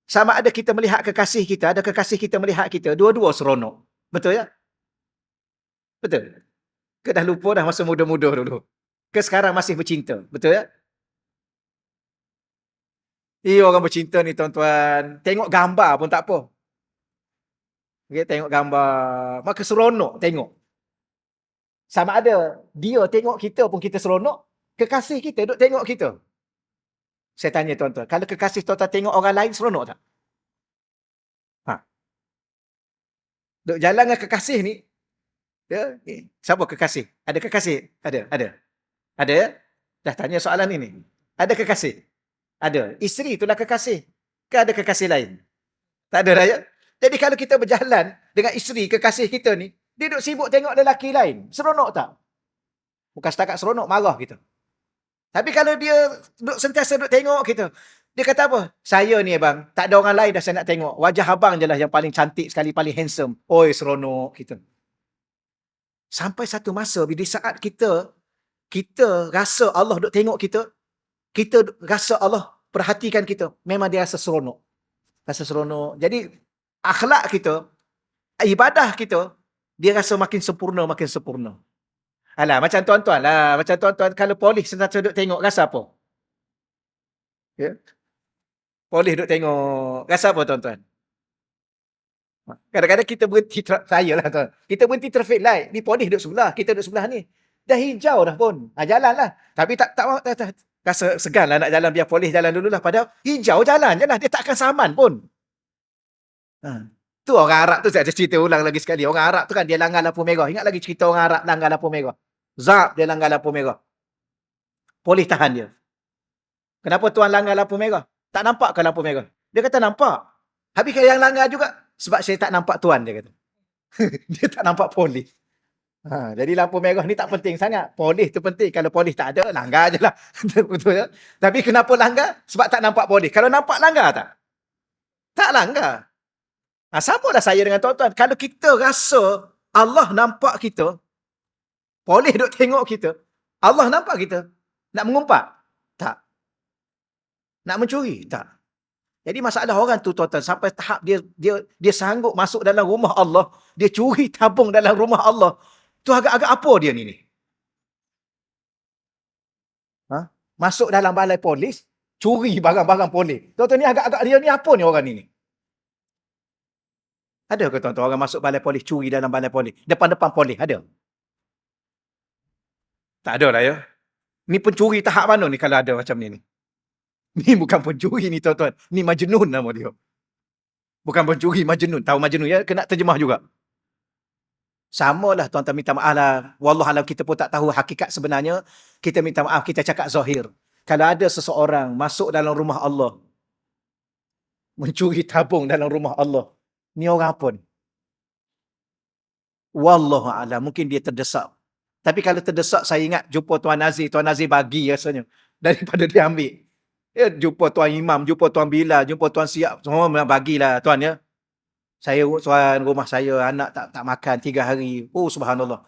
sama ada kita melihat kekasih kita, ada kekasih kita melihat kita, dua-dua seronok. Betul ya? Betul? Ke dah lupa dah masa muda-muda dulu? Ke sekarang masih bercinta? Betul ya? Orang bercinta ni, tuan-tuan, tengok gambar pun tak apa. Okay, tengok gambar, maka seronok tengok. Sama ada dia tengok kita pun kita seronok, kekasih kita duk tengok kita. Saya tanya, tuan-tuan, kalau kekasih tuan-tuan tengok orang lain, seronok tak? Duk jalan dengan kekasih ni, ya, siapa kekasih? Ada kekasih? Ada? Dah tanya soalan ini. Ada kekasih? Ada. Isteri itulah kekasih. Ke ada kekasih lain? Tak ada, ya? Jadi kalau kita berjalan dengan isteri kekasih kita ni, dia duk sibuk tengok lelaki lain, seronok tak? Bukan setakat seronok, marah kita. Tapi kalau dia sentiasa duk tengok kita, dia kata apa? Saya ni, abang, tak ada orang lain dah saya nak tengok. Wajah abang je lah yang paling cantik sekali, paling handsome. Oi, seronok kita. Sampai satu masa, di saat kita rasa Allah duk tengok kita rasa Allah perhatikan kita, memang dia rasa seronok. Rasa seronok. Jadi, akhlak kita, ibadah kita, dia rasa makin sempurna, makin sempurna. Alah, macam tuan-tuan lah. Macam tuan-tuan, kalau polis sentiasa duk tengok, rasa apa? Ya? Polis duk tengok, rasa apa, tuan-tuan? Kadang-kadang kita berhenti, saya lah, tuan. Kita berhenti traffic light. Ni polis duk sebelah, kita duk sebelah ni. Dah hijau dah pun. Jalan lah. Tapi tak rasa segan lah nak jalan, biar polis jalan dululah. Padahal hijau jalan je lah. Dia tak akan saman pun. Tu orang Arab tu, saya cerita ulang lagi sekali. Orang Arab tu kan, dia langgar lampu merah. Ingat lagi cerita orang Arab langgar lampu merah. Zab, dia langgar lampu merah. Polis tahan dia. Kenapa tuan langgar lampu merah? Tak nampak ke lampu merah? Dia kata nampak. Habis yang langgar juga, sebab saya tak nampak tuan, dia kata. Dia tak nampak polis. Jadi lampu merah ni tak penting sangat. Polis tu penting. Kalau polis tak ada, langgar je lah. Betul ya? Tapi kenapa langgar? Sebab tak nampak polis. Kalau nampak, langgar tak? Tak langgar. Sama lah saya dengan tuan-tuan. Kalau kita rasa Allah nampak kita, polis duk tengok kita, Allah nampak kita, nak mengumpat? Tak. Nak mencuri? Tak. Jadi masalah orang tu, tuan-tuan, sampai tahap dia sanggup masuk dalam rumah Allah, dia curi tabung dalam rumah Allah. Tu agak-agak apa dia ni? Masuk dalam balai polis, curi barang-barang polis. Tuan-tuan, ni agak-agak dia ni apa ni orang ni? Ada ke, tuan-tuan, orang masuk balai polis, curi dalam balai polis? Depan-depan polis, ada? Tak ada lah, ya. Ni pencuri tahap mana ni kalau ada macam ni? Ni bukan pencuri ni, tuan-tuan. Ni Majnun nama dia. Bukan pencuri, Majnun. Tahu Majnun, ya? Kena terjemah juga. Sama lah, tuan-tuan, minta maaf lah. Wallahualam, kita pun tak tahu hakikat sebenarnya. Kita minta maaf, kita cakap zahir. Kalau ada seseorang masuk dalam rumah Allah, mencuri tabung dalam rumah Allah, ni orang apa ni? Wallahualam, mungkin dia terdesak. Tapi kalau terdesak, saya ingat jumpa Tuan Nazir. Tuan Nazir bagi rasanya, daripada dia ambil. Ya, jumpa Tuan Imam, jumpa Tuan Bilal, jumpa Tuan Siap, semua bagilah, tuan, ya. Saya, tuan, rumah saya, anak tak makan 3 hari. Oh, subhanallah.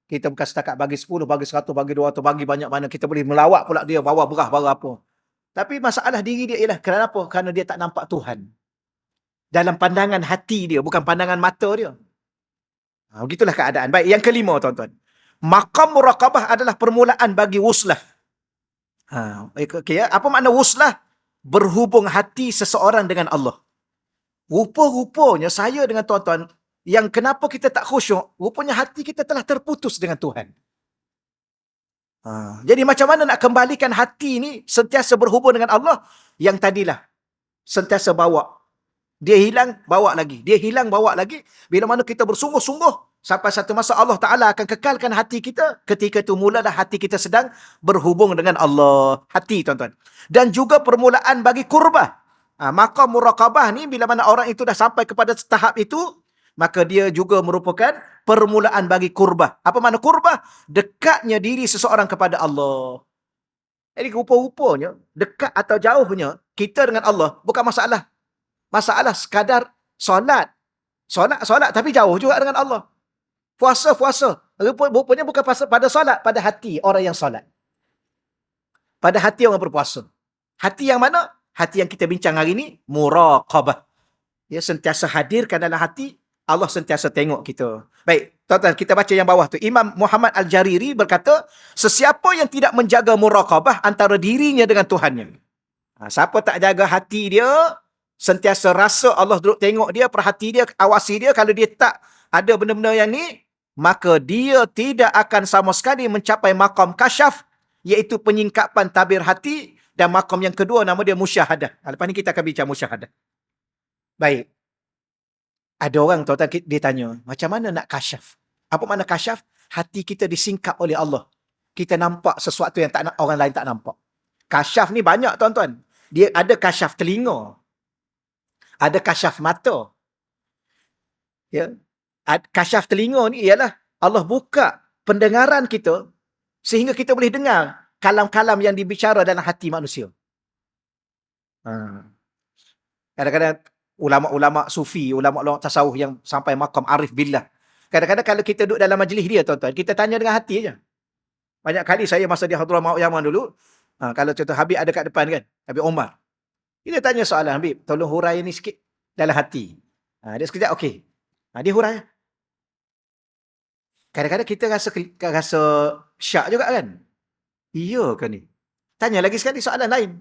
Kita bukan setakat bagi 10, bagi 100, bagi 200, bagi banyak mana. Kita boleh melawat pula dia, bawa berah, bawa apa. Tapi masalah diri dia ialah kenapa? Kerana dia tak nampak Tuhan. Dalam pandangan hati dia, bukan pandangan mata dia. Begitulah keadaan. Baik, yang kelima tuan-tuan. Maqam muraqabah adalah permulaan bagi wuslah. Okay, apa makna wuslah? Berhubung hati seseorang dengan Allah. Rupa-rupanya saya dengan tuan-tuan, yang kenapa kita tak khusyuk, rupanya hati kita telah terputus dengan Tuhan. Jadi macam mana nak kembalikan hati ni sentiasa berhubung dengan Allah? Yang tadilah, sentiasa bawa. Dia hilang, bawa lagi. Dia hilang, bawa lagi. Bila mana kita bersungguh-sungguh, sampai satu masa Allah Ta'ala akan kekalkan hati kita. Ketika itu mulalah hati kita sedang berhubung dengan Allah. Hati, tuan-tuan. Dan juga permulaan bagi kurbah. Maka muraqabah ni, bila mana orang itu dah sampai kepada tahap itu, maka dia juga merupakan permulaan bagi kurbah. Apa makna kurbah? Dekatnya diri seseorang kepada Allah. Jadi rupa-rupanya, dekat atau jauhnya kita dengan Allah bukan masalah. Masalah sekadar solat. Solat tapi jauh juga dengan Allah. Puasa. Rupanya bukan pada solat, pada hati orang yang solat. Pada hati orang berpuasa. Hati yang mana? Hati yang kita bincang hari ini, muraqabah. Ya, sentiasa hadirkan dalam hati, Allah sentiasa tengok kita. Baik, tuan-tuan, kita baca yang bawah tu. Imam Muhammad Al-Jariri berkata, sesiapa yang tidak menjaga muraqabah antara dirinya dengan Tuhannya. Siapa tak jaga hati dia, sentiasa rasa Allah duduk tengok dia, perhati dia, awasi dia. Kalau dia tak ada benda-benda yang ni, maka dia tidak akan sama sekali mencapai maqam kasyaf, iaitu penyingkapan tabir hati. Dan maqam yang kedua nama dia musyahadah. Lepas ni kita akan bincang musyahadah. Baik. Ada orang, tuan-tuan, dia tanya, macam mana nak kasyaf? Apa makna kasyaf? Hati kita disingkap oleh Allah. Kita nampak sesuatu yang tak orang lain tak nampak. Kasyaf ni banyak, tuan-tuan. Dia ada kasyaf telinga. Ada kasyaf mata. Ya. Kasyaf telinga ni ialah Allah buka pendengaran kita sehingga kita boleh dengar kalam-kalam yang dibicara dalam hati manusia. Kadang-kadang ulama-ulama sufi, ulama-ulama tasawuf yang sampai maqam arif billah. Kadang-kadang kalau kita duduk dalam majlis dia, tuan-tuan, kita tanya dengan hati aja. Banyak kali saya masa di Hadramaut Yaman dulu, kalau contoh Habib ada kat depan kan, Habib Omar. Kita tanya soalan, Habib, tolong hurai ni sikit dalam hati. Dia sekejap, okey. Dia hurai. Kadang-kadang kita rasa syak juga kan? Iya kan ni? Tanya lagi sekali soalan lain.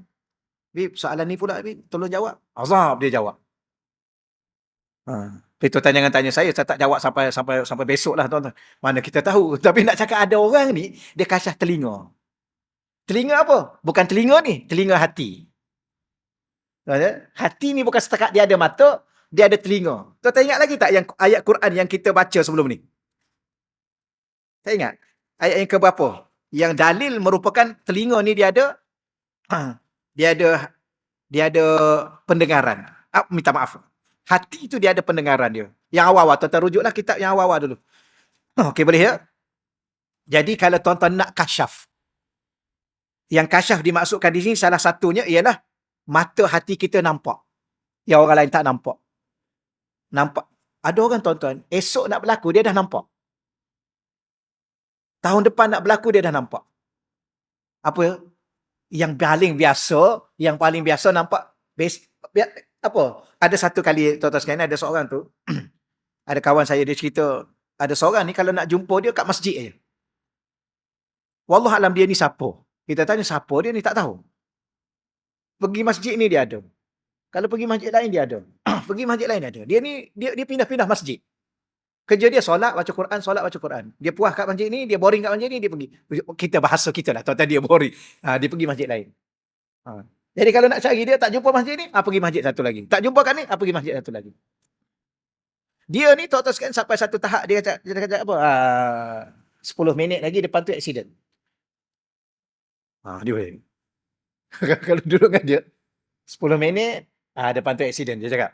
Habib, soalan ni pula, Habib, tolong jawab. Azab dia jawab. Itu tanya saya tak jawab sampai besok lah, tuan-tuan. Mana kita tahu. Tapi nak cakap ada orang ni, dia kasyaf telinga. Telinga apa? Bukan telinga ni, telinga hati. Hati ni bukan setakat dia ada mata, dia ada telinga. Tuan-tuan ingat lagi tak yang ayat Quran yang kita baca sebelum ni? Saya ingat. Ayat yang keberapa? Yang dalil merupakan telinga ni dia ada pendengaran. Minta maaf. Hati itu dia ada pendengaran dia. Yang awal-awal, tuan-tuan rujuklah kitab yang awal-awal dulu. Okey, boleh ya? Jadi kalau tuan-tuan nak kasyaf, yang kasyaf dimaksudkan di sini salah satunya ialah mata hati kita nampak. Yang orang lain tak nampak. Nampak. Ada orang, tuan-tuan, esok nak berlaku, dia dah nampak. Tahun depan nak berlaku, dia dah nampak. Apa? Yang paling biasa nampak. Apa? Ada satu kali, tuan-tuan sekalian, ada seorang tu, ada kawan saya, dia cerita, ada seorang ni kalau nak jumpa dia kat masjid je. Wallahualam dia ni siapa? Kita tanya siapa dia ni, tak tahu. Pergi masjid ni dia ada. Kalau pergi masjid lain dia ada. Pergi masjid lain dia ada. Dia ni, dia pindah-pindah masjid. Kerja dia solat, baca Quran. Dia puas kat masjid ni, dia boring kat masjid ni, dia pergi. Kita bahasa kita lah, tuan-tuan, dia boring. Dia pergi masjid lain. Jadi kalau nak cari dia, tak jumpa masjid ni, pergi masjid satu lagi. Tak jumpa kat ni, pergi masjid satu lagi. Dia ni, tuan-tuan sekalian, sampai satu tahap, dia kata apa? 10 minit lagi depan tu accident. Dia kalau duduk dengan dia, 10 minit, depan tu accident, dia cakap.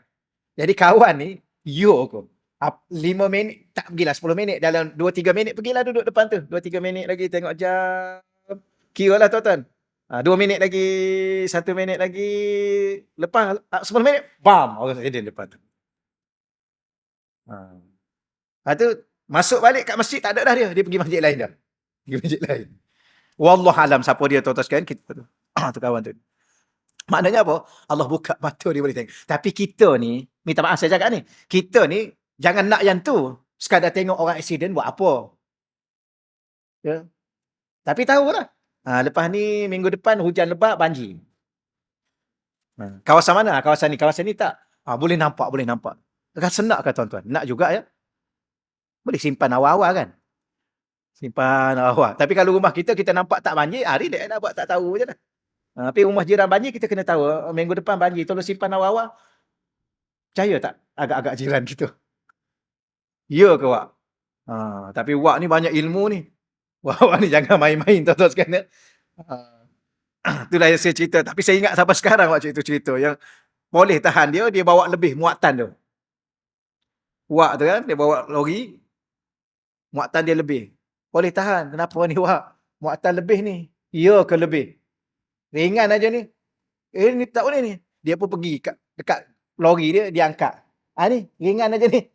Jadi kawan ni, aku. 5 minit, tak pergilah 10 minit. Dalam 2-3 minit, pergilah duduk depan tu. 2-3 minit lagi, tengok jam. Kira lah, tuan-tuan. 2 minit lagi, 1 minit lagi. Lepas 10 minit, bam! Orang accident depan tu. Lepas tu, masuk balik kat masjid, tak ada dah dia. Dia pergi masjid lain dah. Pergi masjid lain. Wallahualam, siapa dia, tuan-tuan sekalian? Kita tu kawan tu. Maknanya apa? Allah buka mata dia boleh tengok. Tapi kita ni, minta maaf saya cakap ni, kita ni jangan nak yang tu. Sekadar tengok orang aksiden buat apa. Ya. Tapi tahulah. Lepas ni minggu depan hujan lebat, banjir. Kawasan mana? Kawasan ni. Kawasan ni tak. Boleh nampak, boleh nampak. Rasa nak ke tuan-tuan? Nak juga ya. Boleh simpan awal-awal kan? Simpan awal. Tapi kalau rumah kita nampak tak banjir, relax lah buat tak tahu je lah. Tapi rumah jiran banjir kita kena tahu. Minggu depan banjir, tolong simpan awal-awal. Percaya tak agak-agak jiran kita? Ya ke Wak? Tapi Wak ni banyak ilmu ni. Wak ni jangan main-main tuan-tuan sekalian. Itulah yang saya cerita. Tapi saya ingat sampai sekarang Wak cerita yang boleh tahan dia bawa lebih muatan tu. Wak tu kan, dia bawa lori, muatan dia lebih. Boleh tahan. Kenapa ni Wak? Muatan lebih ni. Ya ke lebih? Ringan aja ni. Ni tak boleh ni. Dia pun pergi dekat lori dia angkat. Ni, ringan aja ni.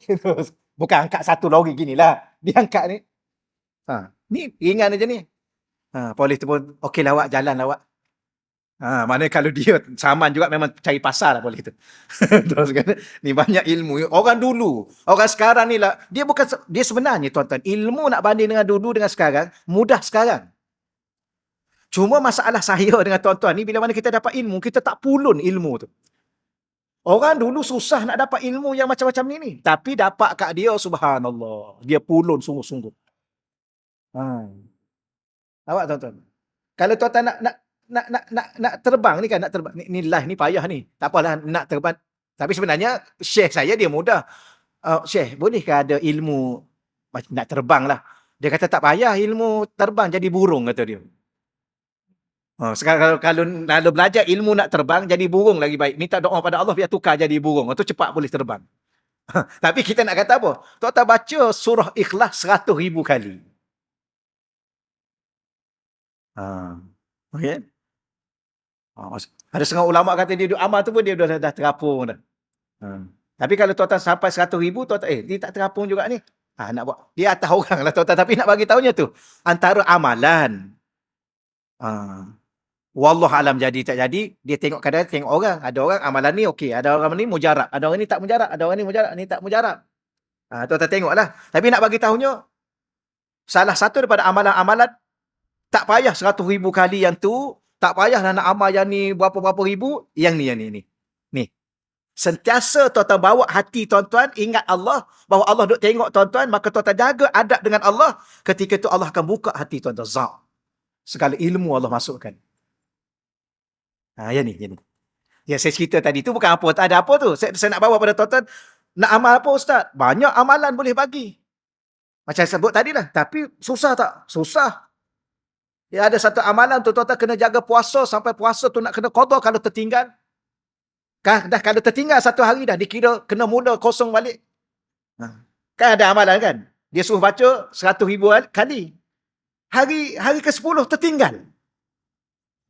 Bukan angkat satu lori gini lah. Dia angkat ni. Ni, ringan aja ni. Polis tu pun, okey lah Wak, jalan lah Wak. Maknanya kalau dia saman juga memang cari pasal lah polis tu. Terus kan, ni banyak ilmu. Orang dulu, orang sekarang ni lah, dia sebenarnya tuan-tuan, ilmu nak banding dengan dulu dengan sekarang, mudah sekarang. Cuma masalah saya dengan tuan-tuan ni, bila mana kita dapat ilmu, kita tak pulun ilmu tu. Orang dulu susah nak dapat ilmu yang macam-macam ni. Tapi dapat kat dia, subhanallah. Dia pulun sungguh-sungguh. Awak tuan-tuan. Kalau tuan-tuan nak terbang ni kan, nak terbang. Ni live ni payah ni. Tak apalah nak terbang. Tapi sebenarnya, Syekh saya dia mudah. Syekh, bolehkah ada ilmu nak terbang lah? Dia kata tak payah ilmu terbang jadi burung, kata dia. Sekarang kalau belajar ilmu nak terbang, jadi burung lagi baik. Minta doa pada Allah biar tukar jadi burung. Itu cepat boleh terbang. Tapi kita nak kata apa? Tuan-tuan baca surah Ikhlas 100,000 kali. Okey. Ada setengah ulama kata dia duduk amal tu pun dia dah terapung dah. Tapi kalau tuan-tuan sampai 100,000, tuan-tuan, dia tak terapung juga ni. Nak buat. Dia atas orang lah tuan-tuan. Tapi nak bagi tahunya tu. Antara amalan. Wallah alam jadi tak jadi, dia tengok kadang tengok orang. Ada orang amalan ni okey, ada orang ni mujarab, ada orang ni tak mujarab, ada orang ni mujarab, ni tak mujarab. Tuan-tuan tengoklah. Tapi nak bagi tahunya, salah satu daripada amalan-amalan, tak payah 100,000 kali yang tu, tak payahlah nak amal yang ni berapa-berapa ribu, yang ni. Ni. Sentiasa tuan-tuan bawa hati tuan-tuan, ingat Allah, bahawa Allah duk tengok tuan-tuan, maka tuan-tuan jaga adab dengan Allah, ketika tu Allah akan buka hati tuan-tuan. Segala ilmu Allah masukkan. Yang ni. Yang saya cerita tadi tu bukan apa, tak ada apa tu. Saya nak bawa pada tuan-tuan, nak amal apa Ustaz? Banyak amalan boleh bagi. Macam saya sebut tadi lah. Tapi susah tak? Susah. Ya, ada satu amalan tu tuan-tuan kena jaga puasa, sampai puasa tu nak kena qada kalau tertinggal. Kalau tertinggal satu hari dah, dikira kena mula kosong balik. Kan ada amalan kan? Dia suruh baca 100,000 kali. Hari ke-10 tertinggal.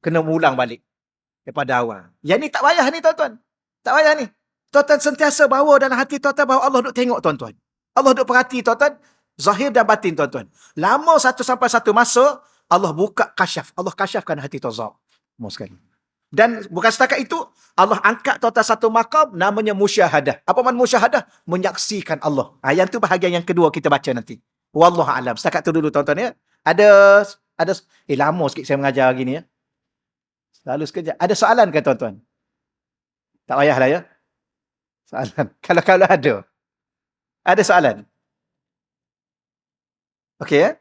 Kena ulang balik. Daripada awal. Yang ni tak payah ni tuan-tuan. Tak payah ni. Tuan-tuan sentiasa bawa dalam hati tuan-tuan bahawa Allah duk tengok tuan-tuan. Allah duk perhati tuan-tuan. Zahir dan batin tuan-tuan. Lama sampai satu masa, Allah buka kasyaf. Allah kasyafkan hati tuan-tuan. Mau sekali. Dan bukan setakat itu, Allah angkat tuan-tuan satu maqam namanya musyahadah. Apa makna musyahadah? Menyaksikan Allah. Yang tu bahagian yang kedua kita baca nanti. Wallahu alam. Setakat tu dulu tuan-tuan ya. Ada lama sikit saya mengajar gini ya. Lalu sekejap. Ada soalan ke tuan-tuan? Tak payahlah ya. Soalan. Kalau ada. Ada soalan? Okey ya.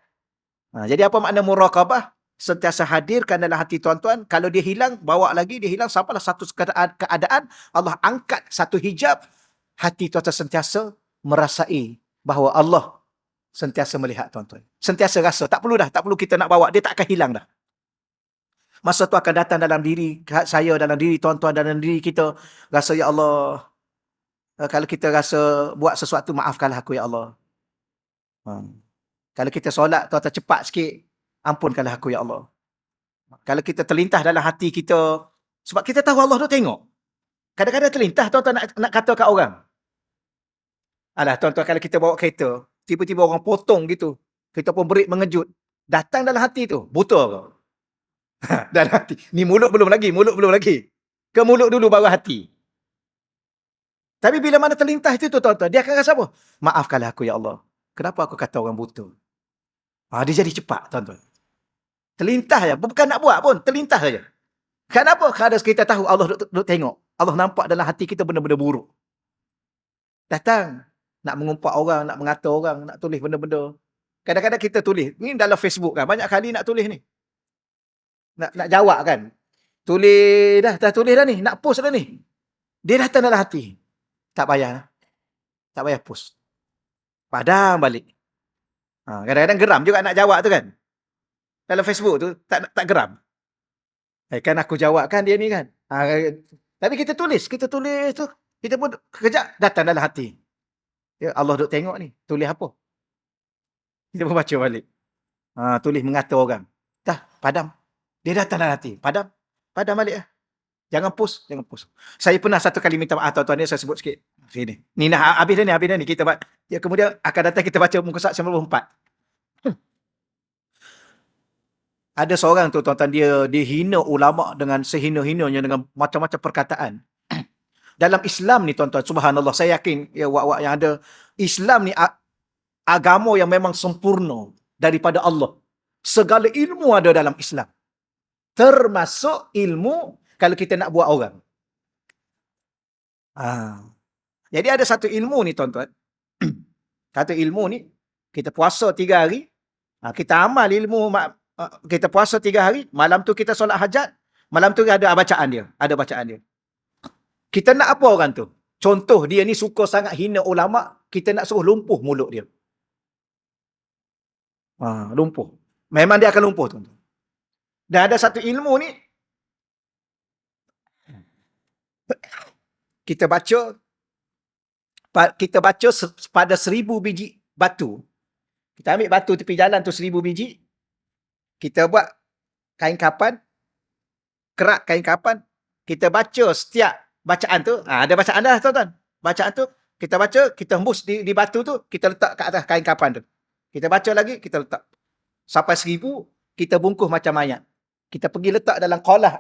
Jadi apa makna muraqabah? Sentiasa hadirkan dalam hati tuan-tuan. Kalau dia hilang, bawa lagi. Dia hilang. Sampailah satu keadaan. Allah angkat satu hijab. Hati tuan-tuan sentiasa merasai bahawa Allah sentiasa melihat tuan-tuan. Sentiasa rasa. Tak perlu kita nak bawa. Dia tak akan hilang dah. Masa tu akan datang dalam diri saya, dalam diri tuan-tuan, dalam diri kita. Rasa, ya Allah, kalau kita rasa buat sesuatu, maafkanlah aku, ya Allah. Kalau kita solat, tuan-tuan cepat sikit, ampunkanlah aku, ya Allah. Kalau kita terlintas dalam hati kita, sebab kita tahu Allah tu tengok. Kadang-kadang terlintas, tuan-tuan nak kata kat orang. Alah, tuan-tuan, kalau kita bawa kereta, tiba-tiba orang potong gitu, kita pun berit mengejut. Datang dalam hati tu, buta ke? Dalam hati. Ni mulut belum lagi. Ke mulut dulu baru hati. Tapi bila mana terlintas itu tuan-tuan, dia akan rasa apa? Maafkanlah aku ya Allah. Kenapa aku kata orang buta? Dia jadi cepat tuan-tuan. Terlintas je. Bukan nak buat pun, terlintas saja. Kenapa? Kerana kita tahu Allah duk tengok. Allah nampak dalam hati kita benda-benda buruk. Datang. Nak mengumpat orang, nak mengata orang, nak tulis benda-benda. Kadang-kadang kita tulis. Ni dalam Facebook kan. Banyak kali nak tulis ni. Nak jawab kan. Tulis dah. Dah tulis dah ni. Nak post dah ni. Dia datang dalam hati. Tak payah. Tak payah post. Padam balik. Kadang-kadang geram juga nak jawab tu kan. Dalam Facebook tu tak geram. Kan aku jawab kan dia ni kan. Tapi kita tulis tu. Kita pun kejap datang dalam hati. Ya Allah duk tengok ni. Tulis apa? Kita pun baca balik. Tulis mengata orang. Dah, padam. Dia datang dalam hati. Padam. Padam balik lah. Jangan post. Saya pernah satu kali minta maaf tuan-tuan ni, saya sebut sikit. Sini. Ni dah habis dah ni. Kita kemudian akan datang kita baca muka surat 94. Ada seorang tu tuan-tuan, dia hina ulama dengan sehina-hinanya dengan macam-macam perkataan. Dalam Islam ni tuan-tuan, subhanallah, saya yakin ya wak-wak yang ada, Islam ni agama yang memang sempurna daripada Allah. Segala ilmu ada dalam Islam. Termasuk ilmu kalau kita nak buat orang. Jadi ada satu ilmu ni tuan-tuan. Satu ilmu ni, kita puasa 3 hari, kita amal ilmu, kita puasa 3 hari, malam tu kita solat hajat, malam tu ada bacaan dia. Kita nak apa orang tu? Contoh dia ni suka sangat hina ulama, kita nak suruh lumpuh mulut dia. Lumpuh. Memang dia akan lumpuh tuan-tuan. Dan ada satu ilmu ni, kita baca pada 1000 biji batu. Kita ambil batu tepi jalan tu 1000 biji, kita buat kain kapan, kerak kain kapan, kita baca setiap bacaan tu, ada bacaan dah tuan-tuan. Bacaan tu, kita baca, kita hembus di batu tu, kita letak kat atas kain kapan tu. Kita baca lagi, kita letak. Sampai 1000, kita bungkus macam mayat. Kita pergi letak dalam kolah.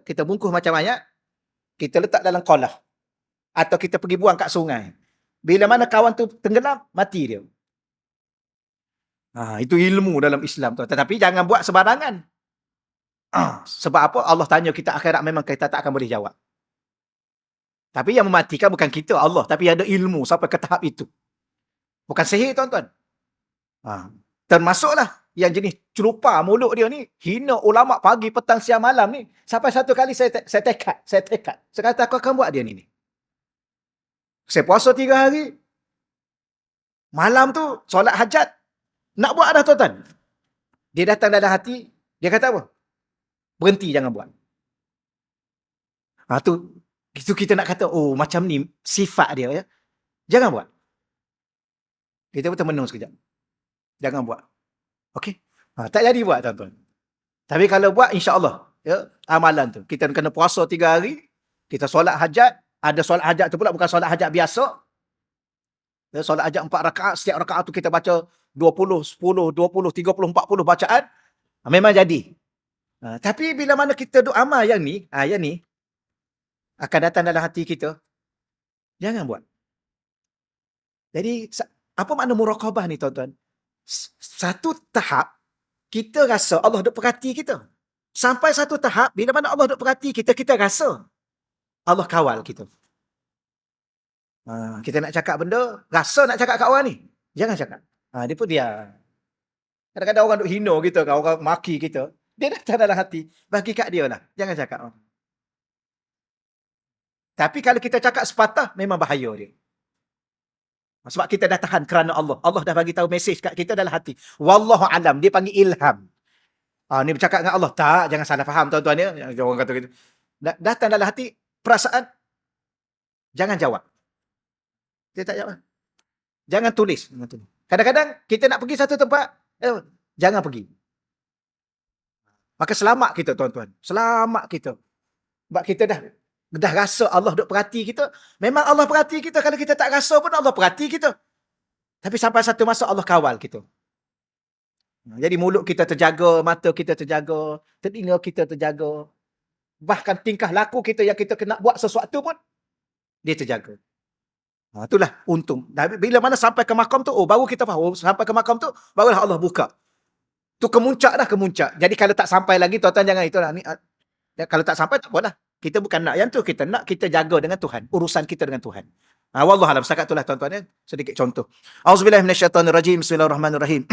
Kita bungkus macam mayat, kita letak dalam kolah. Atau kita pergi buang kat sungai. Bila mana kawan tu tenggelam, mati dia. Itu ilmu dalam Islam tu. Tetapi jangan buat sembarangan. Sebab apa? Allah tanya kita akhirat, memang kita tak akan boleh jawab. Tapi yang mematikan bukan kita, Allah. Tapi ada ilmu sampai ke tahap itu. Bukan sihir tuan-tuan. Termasuklah yang jenis celupa mulut dia ni, hina ulama pagi, petang, siang, malam ni. Sampai satu kali saya tekad. Saya kata aku akan buat dia ni. Saya puasa 3 hari. Malam tu solat hajat. Nak buat dah tuan-tuan. Dia datang dalam hati, dia kata apa? Berhenti, jangan buat. Itu kita nak kata, oh macam ni sifat dia ya. Jangan buat. Kita pun termenung sekejap. Jangan buat. Okey? Tak jadi buat tuan-tuan. Tapi kalau buat, insya-Allah ya, amalan tu. Kita kena puasa 3 hari, kita solat hajat, ada solat hajat tu pula bukan solat hajat biasa. Ya, solat hajat 4 rakaat, setiap rakaat tu kita baca 20, 10, 20, 30, 40 bacaan. Memang jadi. Tapi bila mana kita duk amal yang ni akan datang dalam hati kita. Jangan buat. Jadi, apa makna muraqabah ni tuan-tuan? Satu tahap, kita rasa Allah duk perhati kita. Sampai satu tahap, bila mana Allah duk perhati kita, kita rasa Allah kawal kita. Kita nak cakap benda, rasa nak cakap kat orang ni. Jangan cakap. Dia pun dia. Kadang-kadang orang duk hina kita, orang maki kita. Dia datang dalam hati. Bagi kat dia lah. Jangan cakap. Tapi kalau kita cakap sepatah, memang bahaya dia. Sebab kita dah tahan kerana Allah. Allah dah bagi tahu mesej kat kita dalam hati. Wallahu alam. Dia panggil ilham. Ni bercakap dengan Allah. Tak, jangan salah faham tuan-tuan ya. Orang kata gitu. Datang dalam hati, perasaan. Jangan jawab. Dia tak jawab. Jangan tulis. Kadang-kadang kita nak pergi satu tempat, jangan pergi. Maka selamat kita tuan-tuan. Selamat kita. Sebab kita dah rasa Allah duk perhati kita. Memang Allah perhati kita. Kalau kita tak rasa pun Allah perhati kita. Tapi sampai satu masa Allah kawal kita. Jadi mulut kita terjaga, mata kita terjaga, telinga kita terjaga. bahkan tingkah laku kita yang kita kena buat sesuatu pun, dia terjaga. Itulah untung. Bila mana sampai ke makam tu, baru kita faham. Sampai ke makam tu, barulah Allah buka. Tu kemuncak dah, kemuncak. Jadi kalau tak sampai lagi, tuan-tuan jangan itulah. Kalau tak sampai, tak apalah. Kita bukan nak yang tu. Kita nak kita jaga dengan Tuhan. Urusan kita dengan Tuhan. Wallahualam. Setakat itulah tuan-tuan ya. Sedikit contoh. Auzubillahi minasyaitonirrajim. Bismillahirrahmanirrahim.